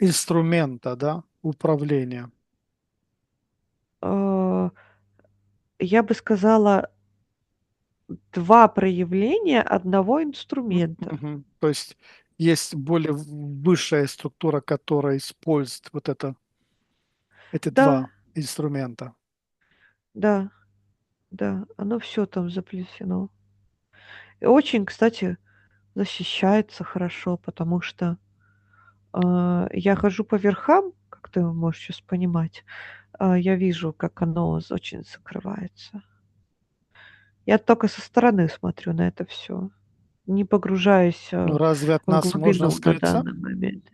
инструмента, да, управления. А, я бы сказала, 2 проявления одного инструмента. Мгм. То есть есть более высшая структура, которая использует вот эти Да, два инструмента. да, да, оно все там заплетено. И очень, кстати, защищается хорошо, потому что, я хожу по верхам, как ты можешь сейчас понимать, я вижу, как оно очень закрывается. Я только со стороны смотрю на это все, не погружаюсь, Ну, разве от в нас можно глубину на скрыться? данный момент.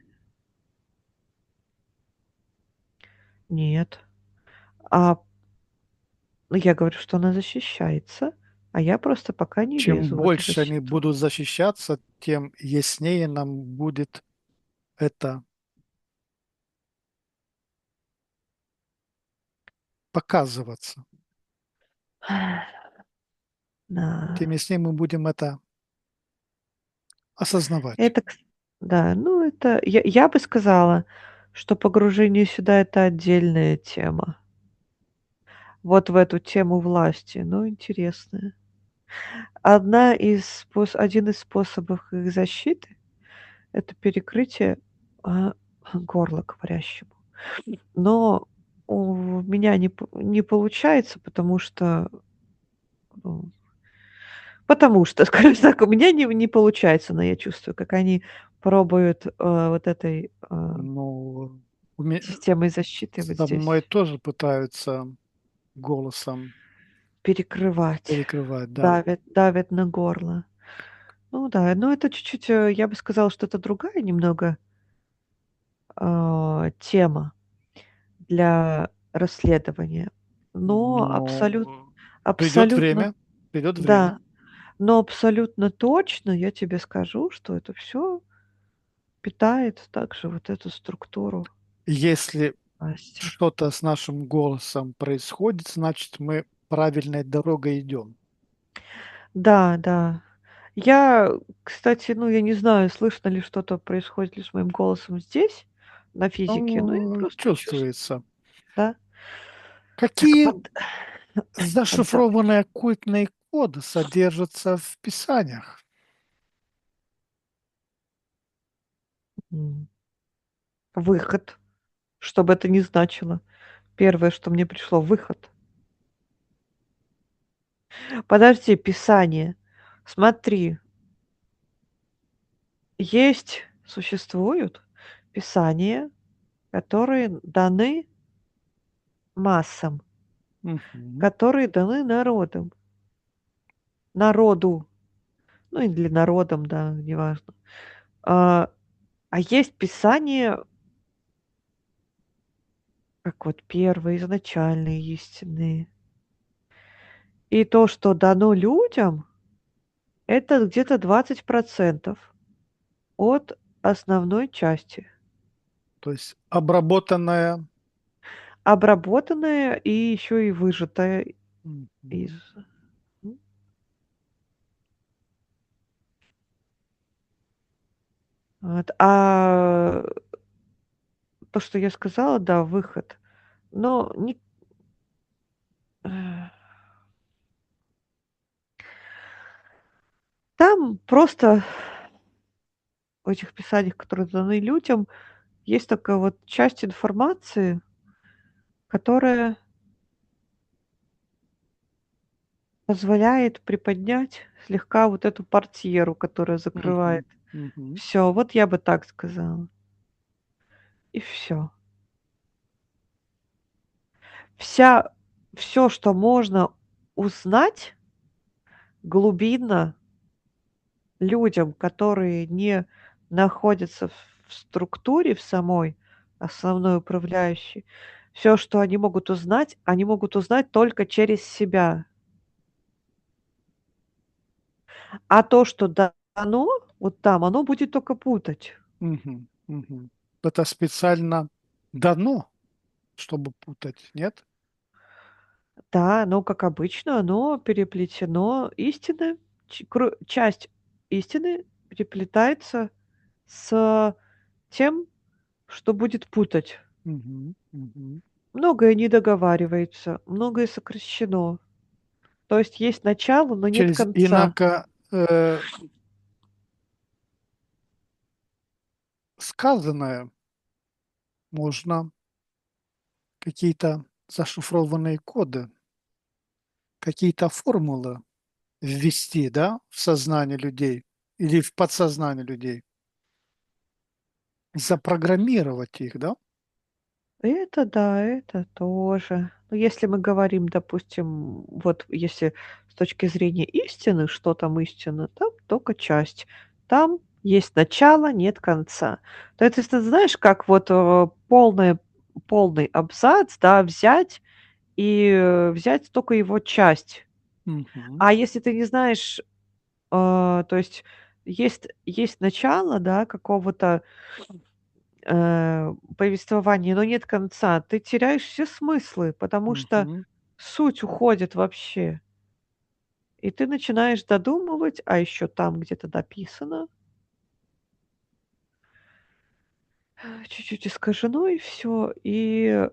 Нет. А, ну, я говорю, что она защищается, а я просто пока не Чем лезу в эту больше они защиту. будут защищаться, тем яснее нам будет это показываться. Тем Да. яснее мы будем это осознавать. Это, да, ну, это я бы сказала, что погружение сюда — это отдельная тема. Вот в эту тему власти, ну, интересная. Один из способов их защиты — это перекрытие, а, горла говорящему. Но у меня не получается, ну, скажем так, у меня не получается, но я чувствую, как они пробуют, вот этой, Ну, системой защиты вот со мной здесь тоже пытаются голосом перекрывать, перекрывать, да. давят на горло. Ну да, но это чуть-чуть, я бы сказала, что это другая немного, тема для расследования. Но Но придет абсолютно, время, придет время. да, но абсолютно точно я тебе скажу, что это все питает также вот эту структуру Если власти. что-то с нашим голосом происходит, значит, мы правильной дорогой идем. Да, да. Я, кстати, ну, я не знаю, слышно ли что-то, происходит ли с моим голосом здесь, на физике, но я Ну, просто чувствую, чувствуется. да. Так Какие подда зашифрованные оккультные коды содержатся в писаниях? м, выход, что бы это ни значило. Первое, что мне пришло — выход. Подожди, писание. Смотри, существуют писания, которые даны массам, Мгм. которые даны народу, ну или народам, да, неважно. А, а есть писания, как вот первые, изначальные, истинные. И то, что дано людям, это где-то 20% от основной части. То есть обработанная. Обработанное и еще и выжатое из. Мгм. Вот. А то, что я сказала, да, выход. Но не э, там просто в этих писаниях, которые даны людям, есть такая вот часть информации, которая позволяет приподнять слегка вот эту портьеру, которая закрывает Мгм. Мгм. все. Вот я бы так сказала. И все. Вся все, что можно узнать глубинно людям, которые не находятся в структуре в самой, основной управляющей, все, что они могут узнать только через себя. А то, что дано вот там, оно будет только путать. Мгм. Мгм. Это специально дано, чтобы путать, нет? Да, оно, как обычно, оно переплетено. Часть истины переплетается с тем, что будет путать. Мгм. Мгм. Многое не договаривается, многое сокращено. То есть начало, но нет Через конца. инако сказанное можно какие-то зашифрованные коды, какие-то формулы ввести, да, в сознание людей или в подсознание людей, запрограммировать их, да? Это да, это тоже. Но если мы говорим, допустим, вот если с точки зрения истины, что там истина, там только часть. Там есть начало, нет конца. То есть ты знаешь, как вот полный абзац, да, взять только его часть. Мгм. А если ты не знаешь, то есть есть начало, да, какого-то повествования, но нет конца, ты теряешь все смыслы, потому что Мгм. суть уходит вообще. И ты начинаешь додумывать, а еще там где-то дописано, чуть-чуть искажено, и все. И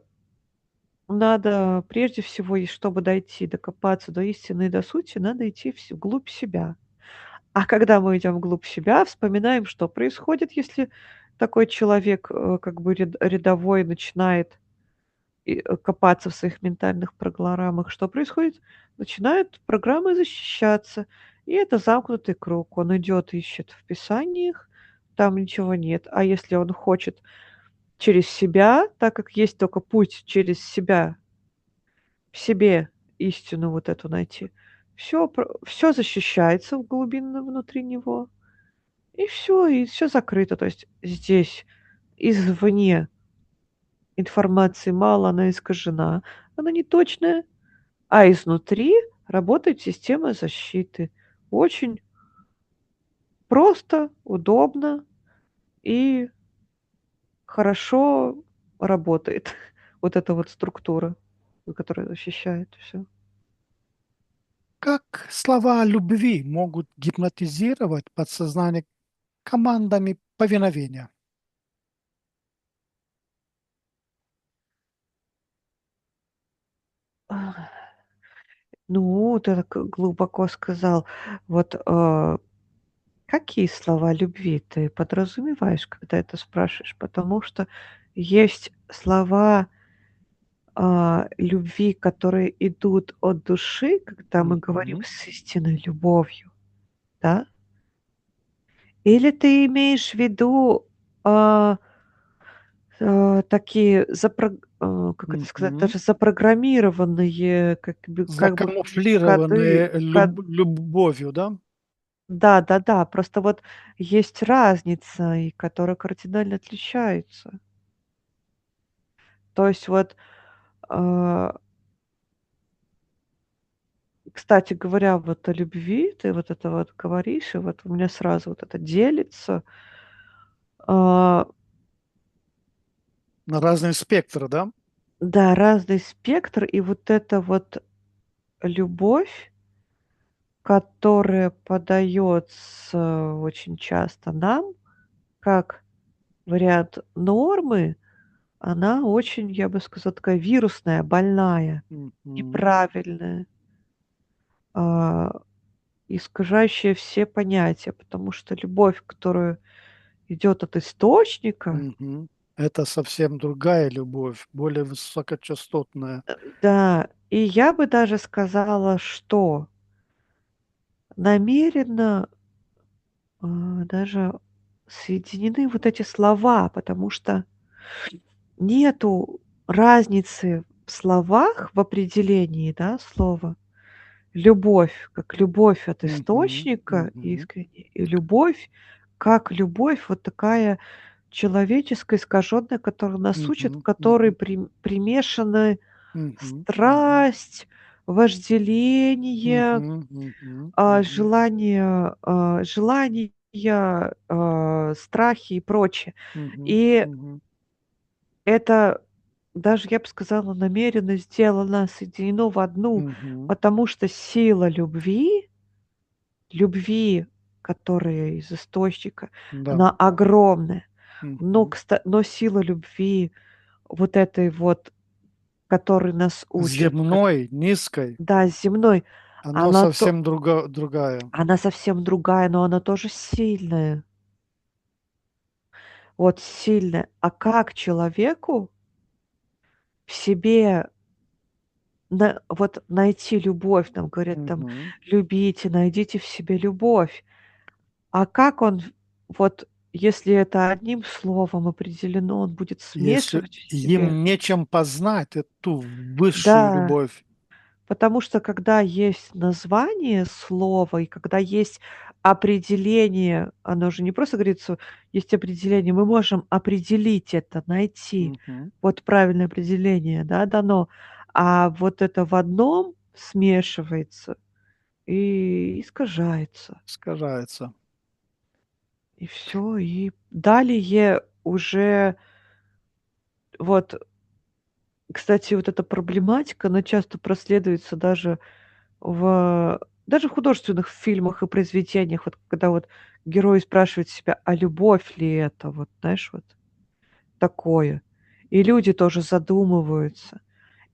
надо прежде всего, и чтобы дойти, докопаться до истины и до сути, надо идти вглубь себя. А когда мы идем вглубь себя, вспоминаем, что происходит, если такой человек, как бы рядовой, начинает копаться в своих ментальных программах. Что происходит? Начинают программы защищаться, и это замкнутый круг. Он идет, ищет в писаниях, там ничего нет. А если он хочет через себя, так как есть только путь через себя, в себе истину вот эту найти, все защищается в глубинно внутри него, и все закрыто. То есть здесь извне информации мало, она искажена, она неточная. А изнутри работает система защиты. Очень просто, удобно и хорошо работает вот эта вот структура, которая защищает все. Как слова любви могут гипнотизировать подсознание командами повиновения? Ну, ты так глубоко сказал. Вот, какие слова любви ты подразумеваешь, когда это спрашиваешь? Потому что есть слова любви, которые идут от души, когда мы говорим Мгм. с истинной любовью, да, Или ты имеешь в виду, а, такие как это сказать, Мгм. даже запрограммированные как бы коды Закамуфлированные любовью, да? да-да-да, просто вот есть разница, и которая кардинально отличается. То есть вот, а, кстати говоря, вот о любви, ты вот это вот говоришь, и вот у меня сразу вот это делится. А, На разный спектр, да? да, разный спектр, и вот эта вот любовь, которая подается очень часто нам как вариант нормы, она очень, я бы сказала, такая вирусная, больная, Мгм. неправильная, а, искажающая все понятия. Потому что любовь, которая идет от источника, Мгм. Это совсем другая любовь, более высокочастотная. да, и я бы даже сказала, что намеренно, даже соединены вот эти слова, потому что нету разницы в словах, в определении, да, слова. Любовь, как любовь от Мгм. источника Мгм. искренне, и любовь, как любовь вот такая человеческая, искаженная, которая нас учит, в Мгм. которой Мгм. примешаны Мгм. Мгм. страсть, вожделение, Мгм. Мгм. Мгм. желания, страхи и прочее. Мгм. И Мгм. это даже, я бы сказала, намеренно сделано, соединено в одну, Мгм. потому что сила любви, которая из источника, Да. она огромная. Но, Мгм. но сила любви вот этой вот, которой нас учат, Земной, низкой, да, земной, оно она, совсем другая. она совсем другая, но она тоже сильная. Вот сильная. А как человеку в себе вот найти любовь? Нам говорят там, Мгм. любите, найдите в себе любовь. А как он, вот если это одним словом определено, он будет Если смешивать в себе? им нечем познать эту высшую Да, любовь. потому что когда есть название слова и когда есть определение, оно же не просто говорится, есть определение, мы можем определить это, найти Мгм. вот правильное определение, да, дано. А вот это в одном смешивается и искажается. Искажается. И все. И далее уже вот, кстати, вот эта проблематика, она часто проследуется даже в художественных фильмах и произведениях. Вот когда вот герой спрашивает себя: "А любовь ли это?" Вот знаешь, вот такое. И люди тоже задумываются.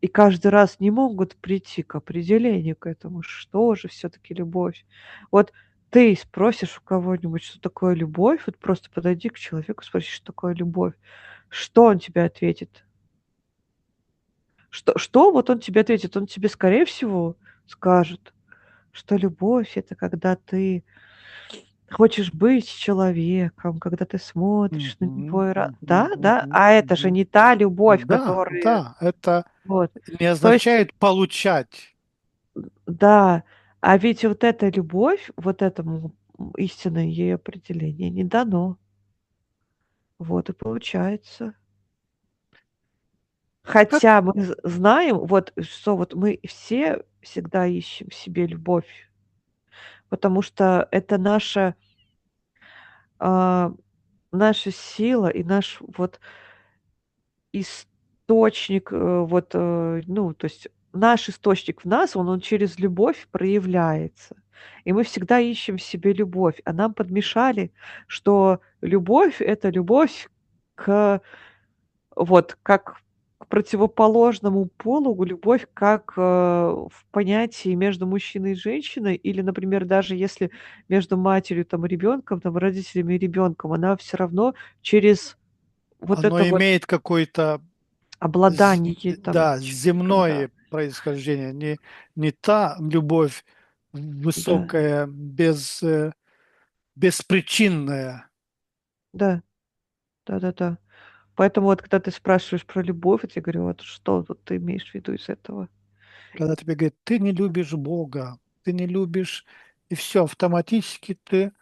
И каждый раз не могут прийти к определению к этому, что же все таки любовь. Вот ты спросишь у кого-нибудь, что такое любовь, вот просто подойди к человеку, спроси, что такое любовь. Что он тебе ответит? Что вот он тебе ответит? Он тебе, скорее всего, скажет, что любовь — это когда ты хочешь быть с человеком, когда ты смотришь на Мгм. него Мгм. да, да? Мгм. А это же Мгм. не та любовь, Да, которая да, это вот. не То есть, означает получать. да, а ведь вот эта любовь, вот этому, истинное ей определение не дано. Вот и получается. Как Хотя мы знаем, вот что вот мы все всегда ищем в себе любовь, потому что это а, наша сила и наш вот источник, ну, то есть наш источник в нас, он через любовь проявляется. И мы всегда ищем в себе любовь, а нам подмешали, что любовь — это любовь к вот как к противоположному полу, любовь как, в понятии между мужчиной и женщиной или, например, даже если между матерью там и ребенком, там, родителями и ребенком, она все равно через вот оно это вот имеет какое-то обладание там да, человеком, да, земное происхождение, не та любовь да. высокая, без беспричинная. Да, да-да-да. Поэтому вот когда ты спрашиваешь про любовь, я тебе говорю: "Вот что вот ты имеешь в виду из этого?" Когда тебе говорят: "Ты не любишь Бога, ты не любишь", и все автоматически ты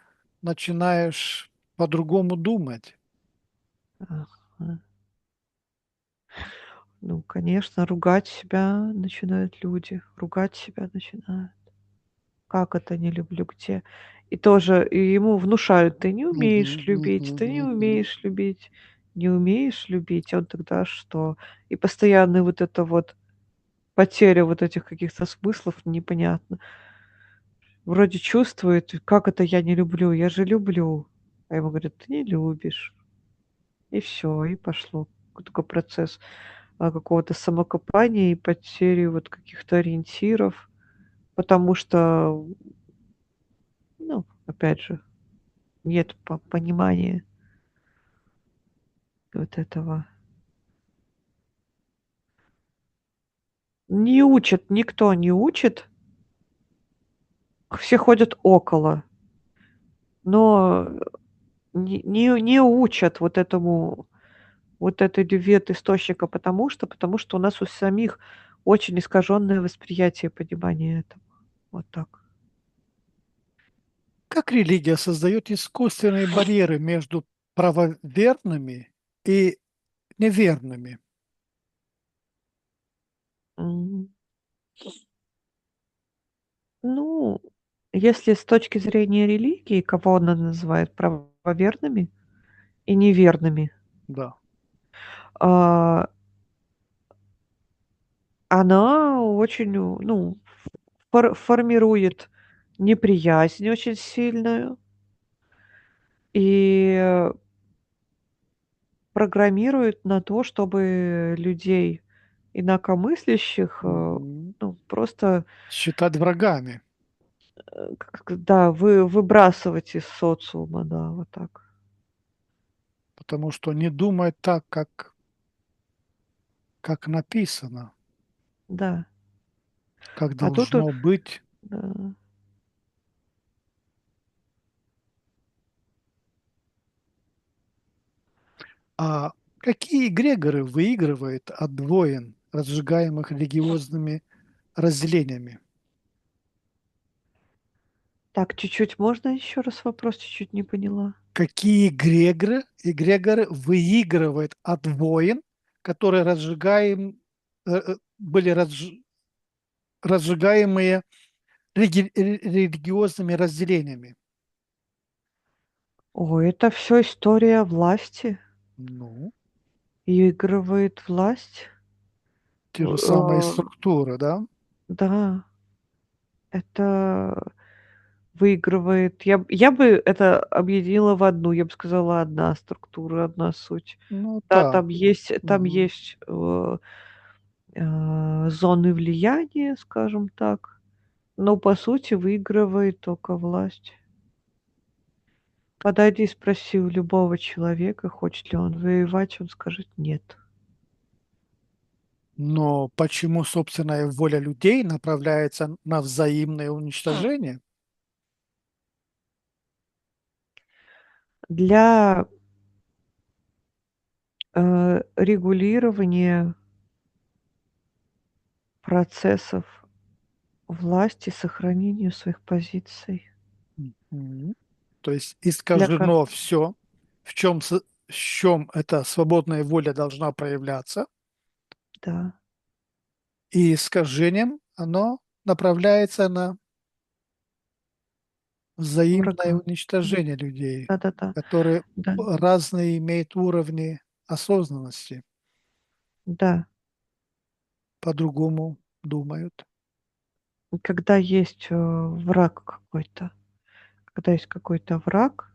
начинаешь по-другому думать. Ага. Ну, конечно, ругать себя начинают люди, ругать себя начинают. Как это не люблю? Где? И тоже и ему внушают: "Ты не Мгм, умеешь любить, мгм, ты не мгм. умеешь любить, не умеешь любить". А он тогда что? И постоянно вот это вот потеря вот этих каких-то смыслов непонятно. Вроде чувствует: "Как это я не люблю? Я же люблю". А ему говорят: "Ты не любишь". И все, и пошло такой процесс, какого-то самокопания и потери вот каких-то ориентиров, потому что, ну, опять же, нет понимания вот этого. Не учат, никто не учит, все ходят около, но не учат вот этому, вот этой любви от источника, потому что у нас у самих очень искаженное восприятие, понимание этого. Вот так. Как религия создает искусственные барьеры между правоверными и неверными? М. Ну, если с точки зрения религии, кого она называет правоверными и неверными, Да. а, она очень, ну, формирует неприязнь очень сильную и программирует на то, чтобы людей инакомыслящих, Мгм. ну, просто, Считать врагами, да, выбрасывать из социума, да, вот так. потому что не думает так, как написано, Да. как А тут, должно быть. да. А какие эгрегоры выигрывают от войн, разжигаемых религиозными разделениями? Так, чуть-чуть можно еще раз вопрос? Чуть-чуть не поняла. Какие эгрегоры выигрывают от войн, которые были разжигаемые религиозными разделениями? Ой, это все история власти. Ну, И игрывает власть. те же самые Э, структуры, да? да, это выигрывает. Я бы это объединила в одну. Я бы сказала, одна структура, одна суть. Ну, Да, так. там Мгм. есть, зоны влияния, скажем так, но по сути выигрывает только власть. Подойди и спроси у любого человека, хочет ли он воевать, он скажет: "Нет". Но почему собственная воля людей направляется на взаимное уничтожение? Для, регулирования процессов власти, сохранению своих позиций. Мгм. То есть Для ка искажено все, в чем эта свободная воля должна проявляться, Да, и искажением оно направляется на взаимное врага. М, уничтожение людей, да-да-да, которые да, разные имеют уровни осознанности, да. по-другому думают. Когда есть, враг какой-то, когда есть какой-то враг,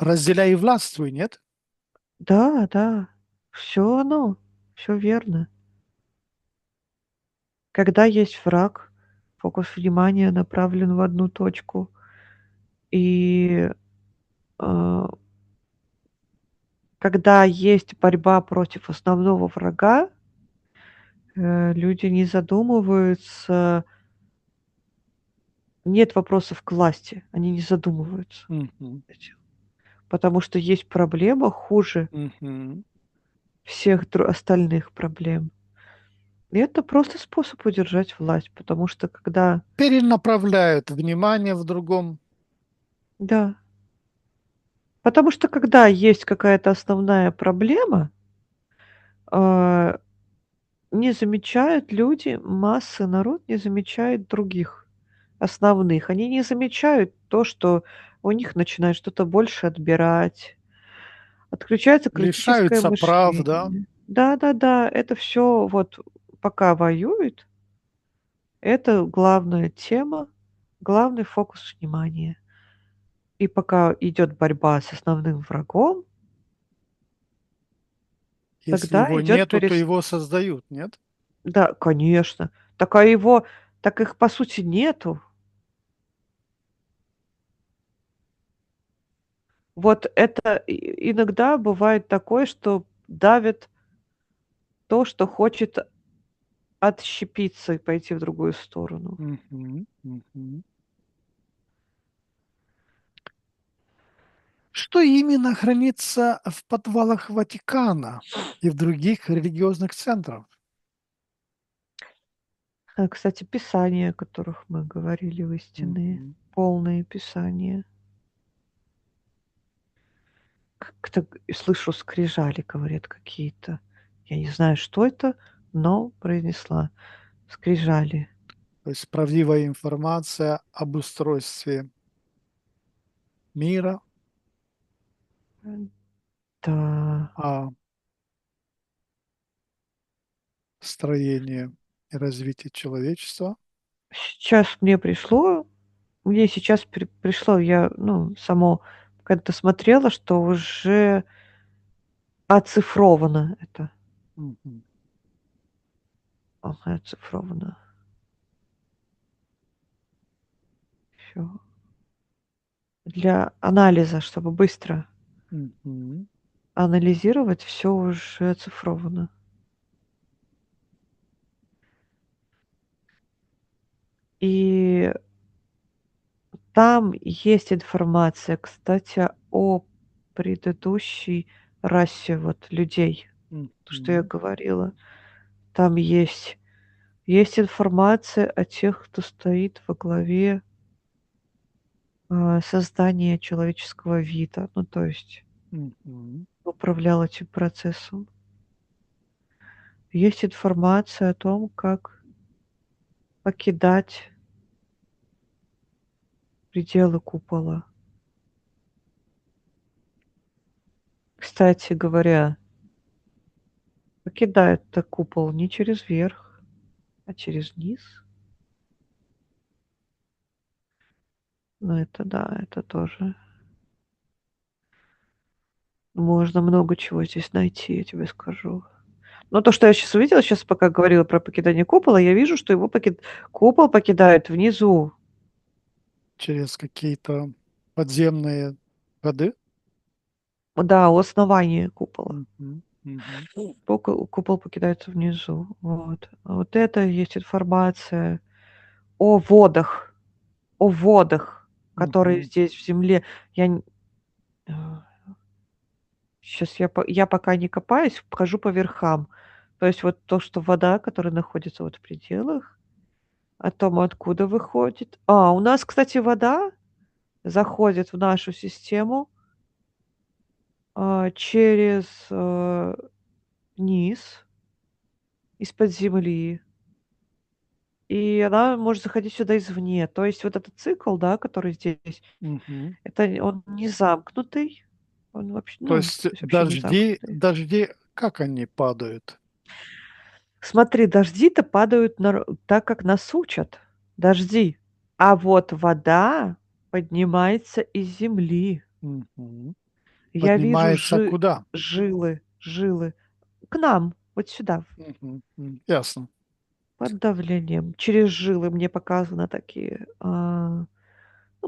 Разделяй и властвуй, нет? да, да, все оно, все верно. Когда есть враг, фокус внимания направлен в одну точку, и, э, когда есть борьба против основного врага, люди не задумываются, нет вопросов к власти, они не задумываются Мгм. над этим. Потому что есть проблема хуже Мгм. всех остальных проблем. И это просто способ удержать власть, потому что когда... Перенаправляют внимание в другом. Да. Потому что когда есть какая-то основная проблема, а, не замечают люди, массы, народ не замечает других основных. Они не замечают то, что у них начинают что-то больше отбирать, отключается критическое Лишаются прав, да? мышление. Да-да-да, это все вот пока воюют, это главная тема, главный фокус внимания. И пока идет борьба с основным врагом, Если тогда его идет нету, то его создают, нет? Да, конечно. Так, а его так их по сути нету. Вот это иногда бывает такое, что давит то, что хочет отщепиться и пойти в другую сторону. Мгм. Мгм. Что именно хранится в подвалах Ватикана и в других религиозных центрах? Кстати, писания, о которых мы говорили, в истинные, Мгм. полные писания. Как-то слышу, скрижали, говорят какие-то. Я не знаю, что это, но произнесла. Скрижали. То есть правдивая информация об устройстве мира, Да. о строении и развитии человечества. Сейчас мне сейчас пришло, я, ну, само когда смотрела, что уже оцифровано это. Мгм. Ага, оцифровано. Всё. Для анализа, чтобы быстро Мгм. анализировать, все уже оцифровано. И там есть информация, кстати, о предыдущей расе вот людей, то, что я Мгм. говорила. Там есть информация о тех, кто стоит во главе, создания человеческого вида, ну, то есть Мгм. управлял этим процессом. Есть информация о том, как покидать пределы купола. Кстати говоря, покидают-то купол не через верх, а через низ. Ну, это да, это тоже можно много чего здесь найти, я тебе скажу. Но то, что я сейчас увидела, сейчас пока говорила про покидание купола, я вижу, что его купол покидает внизу. Через какие-то подземные ходы. Да, у основания купола. Мгм. Мгм. Купол покидается внизу. Вот. А вот это есть информация о водах, о водах, которые Мгм. здесь в земле. Я сейчас я пока не копаюсь, хожу по верхам. То есть вот то, что вода, которая находится вот в пределах, о том, откуда выходит. У нас, кстати, вода заходит в нашу систему, через, низ, из-под земли. И она может заходить сюда извне. То есть вот этот цикл, да, который здесь, Мгм. он не замкнутый. Он вообще, То ну, есть то есть вообще не дожди, замкнутый. дожди, как они падают? Смотри, дожди-то падают так, как нас учат. Дожди. А вот вода поднимается из земли. Мгм. Я вижу Поднимается куда? жилы к нам, вот сюда, Мгм. Ясно. под давлением. Через жилы мне показано такие, ну,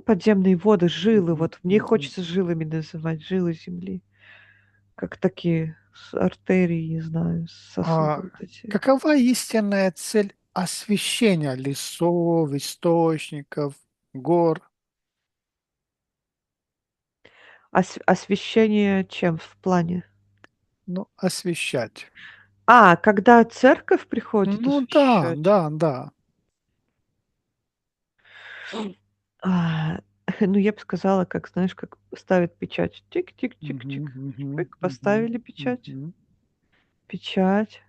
подземные воды, жилы. Мгм. Вот мне Мгм. хочется жилами называть, жилы земли. Как такие артерии, не знаю, сосуды А вот эти. какова истинная цель освещения лесов, источников? гор. Освещение чем в плане? Ну, освещать. Когда церковь приходит Ну да, освещать? да, да. А, ну, я бы сказала, как, знаешь, как ставят печать. Мгм, Тик-тик-тик-тик. мгм, Чпик, мгм, поставили печать. мгм. Печать.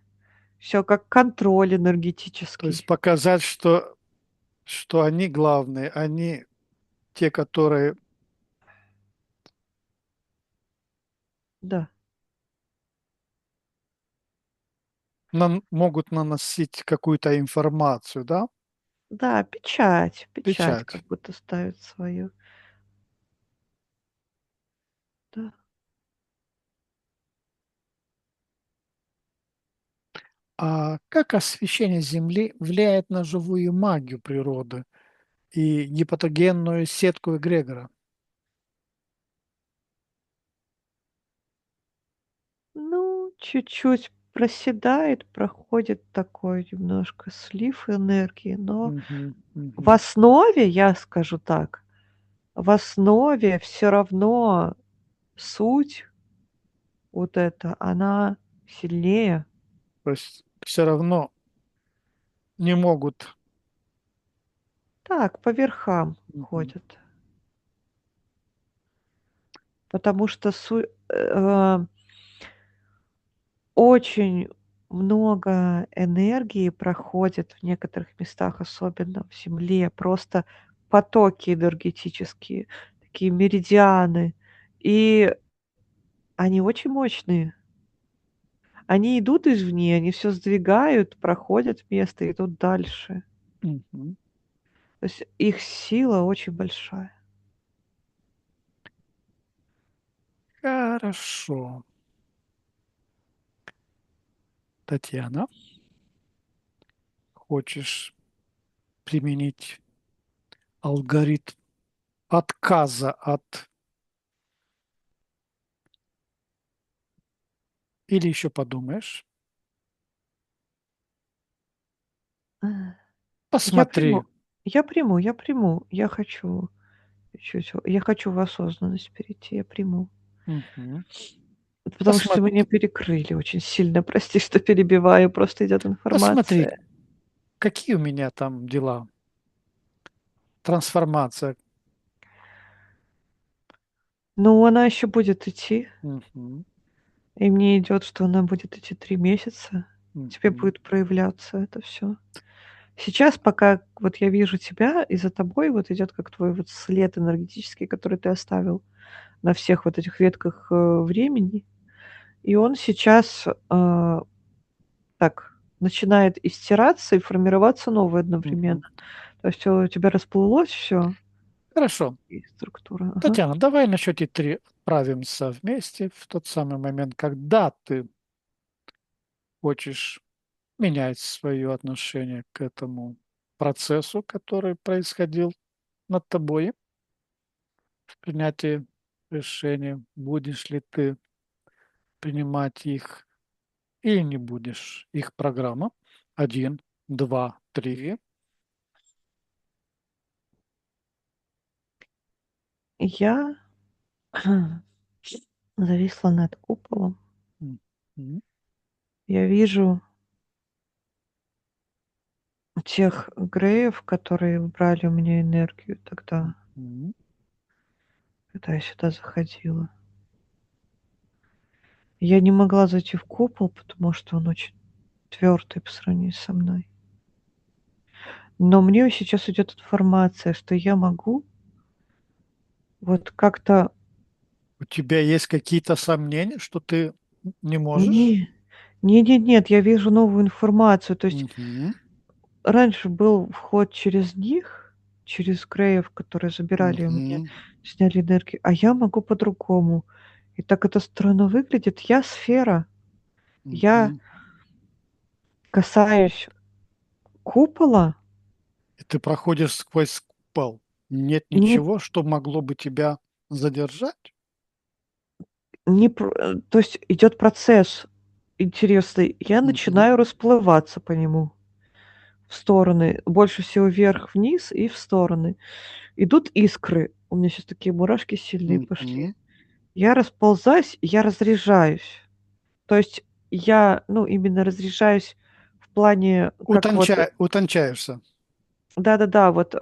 Все как контроль То есть энергетический. показать, что они главные, они те, которые Да. могут наносить какую-то информацию, да? Да, печать. Печать Печать. как будто ставят свою. Да. А как освещение Земли влияет на живую магию природы и гипотогенную сетку эгрегора? Ну, чуть-чуть проседает, проходит такой немножко слив энергии, но Мгм, в мгм. основе, я скажу так, в основе все равно суть вот эта, она сильнее. То есть все равно не могут. Так, по верхам Мгм, ходят, потому что очень много энергии проходит в некоторых местах, особенно в Земле. Просто потоки энергетические, такие меридианы. И они очень мощные. Они идут извне, они все сдвигают, проходят место, идут дальше. мгм. То есть их сила очень большая. Хорошо. Татьяна, хочешь применить алгоритм отказа от или еще подумаешь? А, я Посмотри. приму. Я приму. Я хочу в осознанность перейти, я приму. Мгм. Потому что Посмо- вы меня перекрыли очень сильно. Прости, что перебиваю, просто идет Посмотри, информация. какие у меня там дела. Трансформация. Но она еще будет идти, Мгм, и мне идет, что она будет идти 3 месяца. Тебе мгм, будет проявляться это все. Сейчас, пока вот я вижу тебя, и за тобой вот идет как твой вот след энергетический, который ты оставил на всех вот этих ветках, времени. И он сейчас, так начинает истираться и формироваться новый мгм. одновременно. То есть у тебя расплылось все Хорошо. и структура. Ага. Татьяна, давай на счете 3 отправимся вместе в тот самый момент, когда ты хочешь менять свое отношение к этому процессу, который происходил над тобой в принятии решений. Будешь ли ты принимать их или не будешь? Их программа. Один, 2, 3. Я зависла над куполом. Мгм, Я вижу тех Греев, которые убрали у меня энергию тогда, мгм. когда я сюда заходила. Я не могла зайти в купол, потому что он очень твердый по сравнению со мной. Но мне сейчас идет информация, что я могу вот как-то У тебя есть какие-то сомнения, что ты не можешь? не нет, я вижу новую информацию. То есть Мгм, раньше был вход через них, через Греев, которые забирали у меня, мгм, сняли энергию, а я могу по-другому. И так это странно выглядит. Я сфера, я мгм. касаюсь купола, И ты проходишь сквозь купол. Нет не ничего, что могло бы тебя задержать? то есть идет процесс интересный. Я Мгм, начинаю расплываться по нему в стороны, больше всего вверх-вниз и в стороны. Идут искры. У меня сейчас такие мурашки сильные пошли. Мгм. Я расползаюсь, я разряжаюсь. То есть я, ну, именно разряжаюсь в плане, как вот, Утончаешься. да-да-да, вот,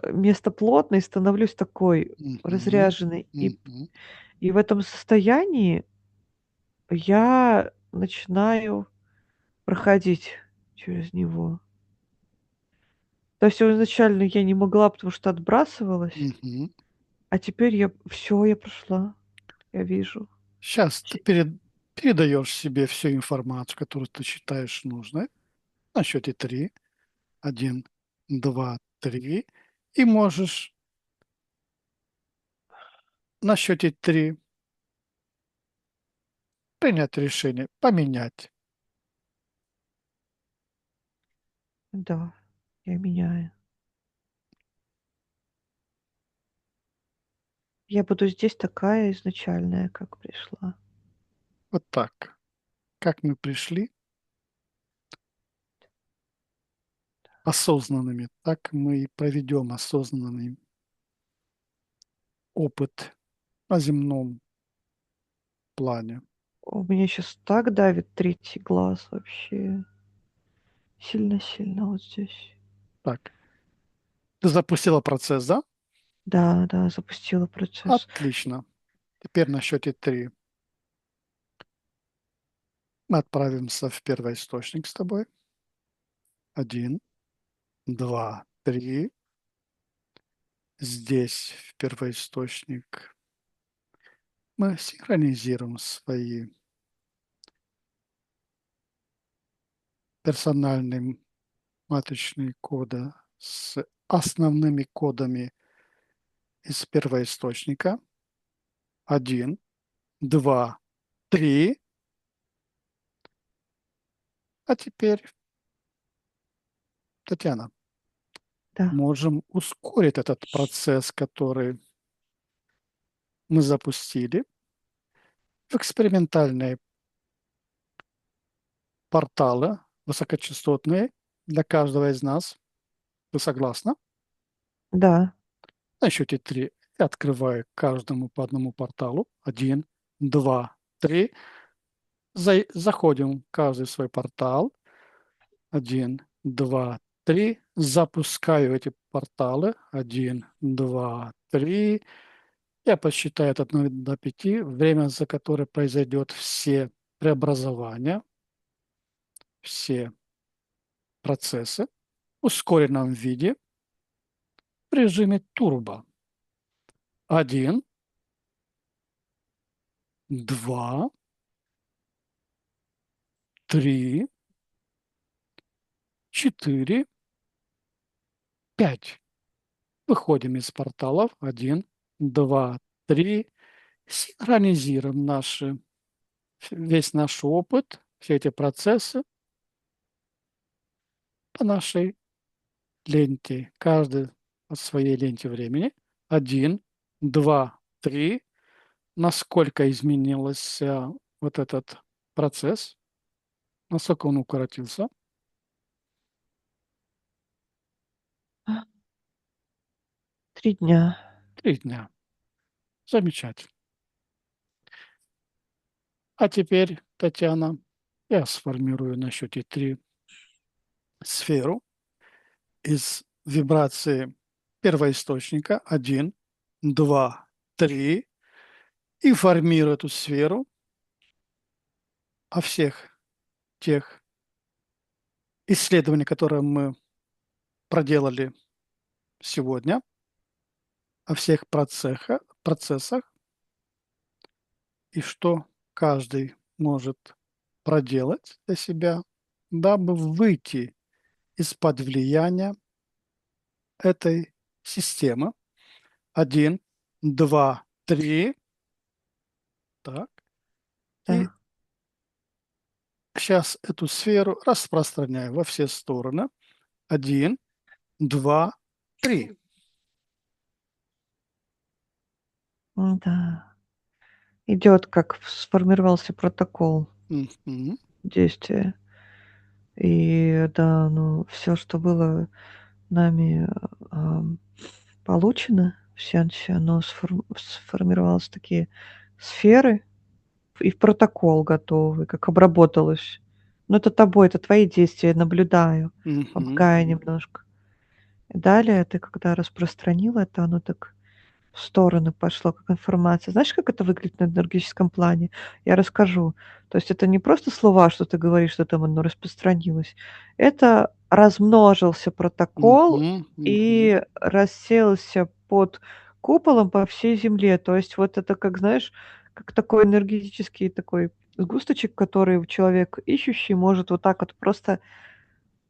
вместо плотной становлюсь такой Мгм. разряженной. Мгм. И в этом состоянии я начинаю проходить через него. То есть изначально я не могла, потому что отбрасывалась, Мгм. а теперь я прошла, я вижу. Сейчас ты Си передаешь себе всю информацию, которую ты считаешь нужной, на счете 3. 1, 2, 3. И можешь на счете 3 принять решение, поменять. Да, я меняю. Я буду здесь такая изначальная, как пришла. Вот так. Как мы пришли осознанными, так мы и проведем осознанный опыт на земном плане. У меня сейчас так давит третий глаз вообще. Сильно-сильно вот здесь. Так, ты запустила процесс, да? Да, да, запустила процесс. Отлично. Теперь на счете 3 мы отправимся в первоисточник с тобой. 1, 2, 3. Здесь в первоисточник мы синхронизируем свои персональные матричные коды с основными кодами из первоисточника. 1, 2, 3. А теперь, Татьяна, Да, можем ускорить этот процесс, который мы запустили в экспериментальные порталы высокочастотные для каждого из нас. Вы согласны? да, На счете 3 я открываю каждому по одному порталу. 1, 2, 3. Заходим в каждый свой портал. 1, 2, 3. Запускаю эти порталы. 1, 2, 3. Я посчитаю от 1 до 5, время, за которое произойдет все преобразования, все процессы в ускоренном виде в режиме турбо. 1, 2, 3, 4, 5. Выходим из порталов. 1, 2, 3. Синхронизируем весь наш опыт, все эти процессы по нашей ленте, каждый по своей ленте времени. 1, 2, 3. Насколько изменился вот этот процесс, насколько он укоротился. 3 дня. 3 дня. Замечательно. А теперь, Татьяна, я сформирую на счете 3 сферу из вибрации первоисточника. 1, 2, 3. И формирую эту сферу о всех тех исследованиях, которые мы проделали сегодня, о всех процессах и что каждый может проделать для себя, дабы выйти из-под влияния этой системы. 1, 2, 3. Так. И Да, сейчас эту сферу распространяю во все стороны. 1, 2, 3. да. Идет, как сформировался протокол Мгм. действия. И да, ну, все, что было нами, ам, получено в сеансе, оно сформировалось в такие сферы и в протокол готовый, как обработалось. Ну, это тобой, это твои действия, я наблюдаю, Мгм. помогая немножко. Далее ты когда распространил это, оно так в стороны пошло, как информация. Знаешь, как это выглядит на энергетическом плане? Я расскажу. То есть это не просто слова, что ты говоришь, что там оно распространилось. Это размножился протокол Мгм. Мгм. и рассеялся под куполом по всей Земле. То есть вот это, как знаешь, как такой энергетический такой сгусточек, который человек ищущий может вот так вот просто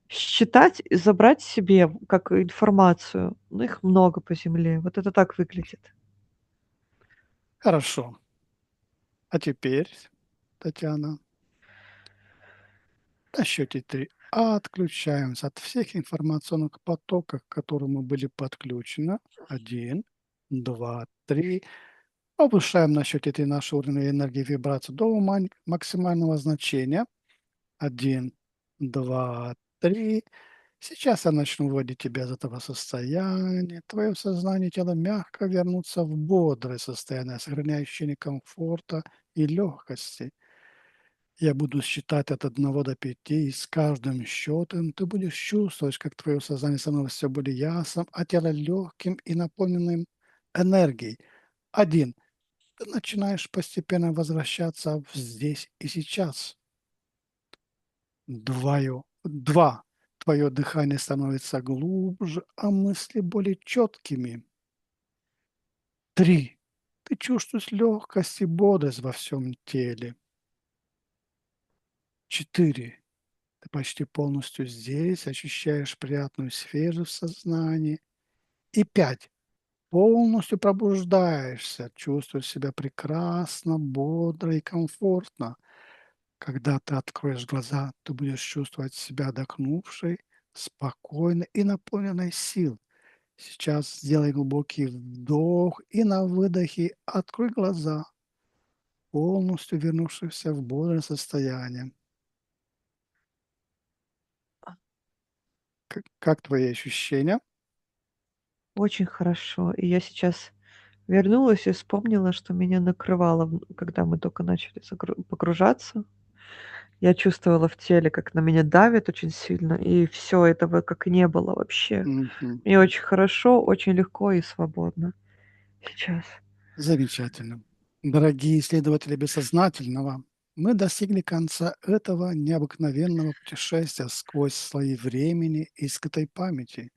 считать и забрать себе как информацию. Ну, их много по земле. Вот это так выглядит. Хорошо. А теперь, Татьяна, на счете 3 отключаемся от всех информационных потоков, к которым мы были подключены. Один, 2, 3. Повышаем на счете 3 наш уровень энергии вибрации до максимального значения. Один, 2, 3. Сейчас я начну вводить тебя из этого состояния. Твое сознание и тело мягко вернутся в бодрое состояние, сохраняя ощущение комфорта и легкости. Я буду считать от 1 до 5, и с каждым счетом ты будешь чувствовать, как твое сознание становится все более ясным, а тело легким и наполненным энергией. Один. Ты начинаешь постепенно возвращаться в здесь и сейчас. Два. Твое дыхание становится глубже, а мысли более четкими. Три. Ты чувствуешь легкость и бодрость во всем теле. Четыре. Ты почти полностью здесь, ощущаешь приятную свежесть в сознании. И 5. Полностью пробуждаешься, чувствуешь себя прекрасно, бодро и комфортно. Когда ты откроешь глаза, ты будешь чувствовать себя отдохнувшей, спокойной и наполненной сил. Сейчас сделай глубокий вдох и на выдохе открой глаза, полностью вернувшись в бодрое состояние. Как твои ощущения? Очень хорошо. И я сейчас вернулась и вспомнила, что меня накрывало, когда мы только начали погружаться. Я чувствовала в теле, как на меня давит очень сильно, и все этого как и не было вообще. Мгм. Мне очень хорошо, очень легко и свободно сейчас. Замечательно. Дорогие исследователи бессознательного, мы достигли конца этого необыкновенного путешествия сквозь слои времени и скрытой памяти.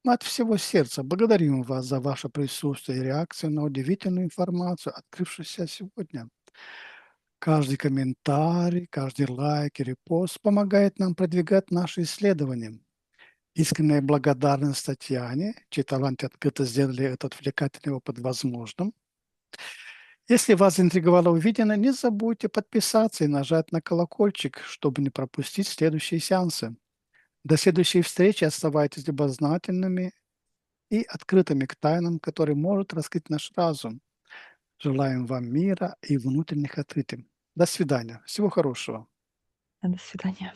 Мы от всего сердца благодарим вас за ваше присутствие и реакцию на удивительную информацию, открывшуюся сегодня. Каждый комментарий, каждый лайк и репост помогает нам продвигать наши исследования. Искренняя благодарность Татьяне, чьи таланты открыто сделали этот увлекательный опыт возможным. Если вас заинтриговало увиденное, не забудьте подписаться и нажать на колокольчик, чтобы не пропустить следующие сеансы. До следующей встречи оставайтесь любознательными и открытыми к тайнам, которые может раскрыть наш разум. Желаем вам мира и внутренних открытий. До свидания. Всего хорошего. До свидания.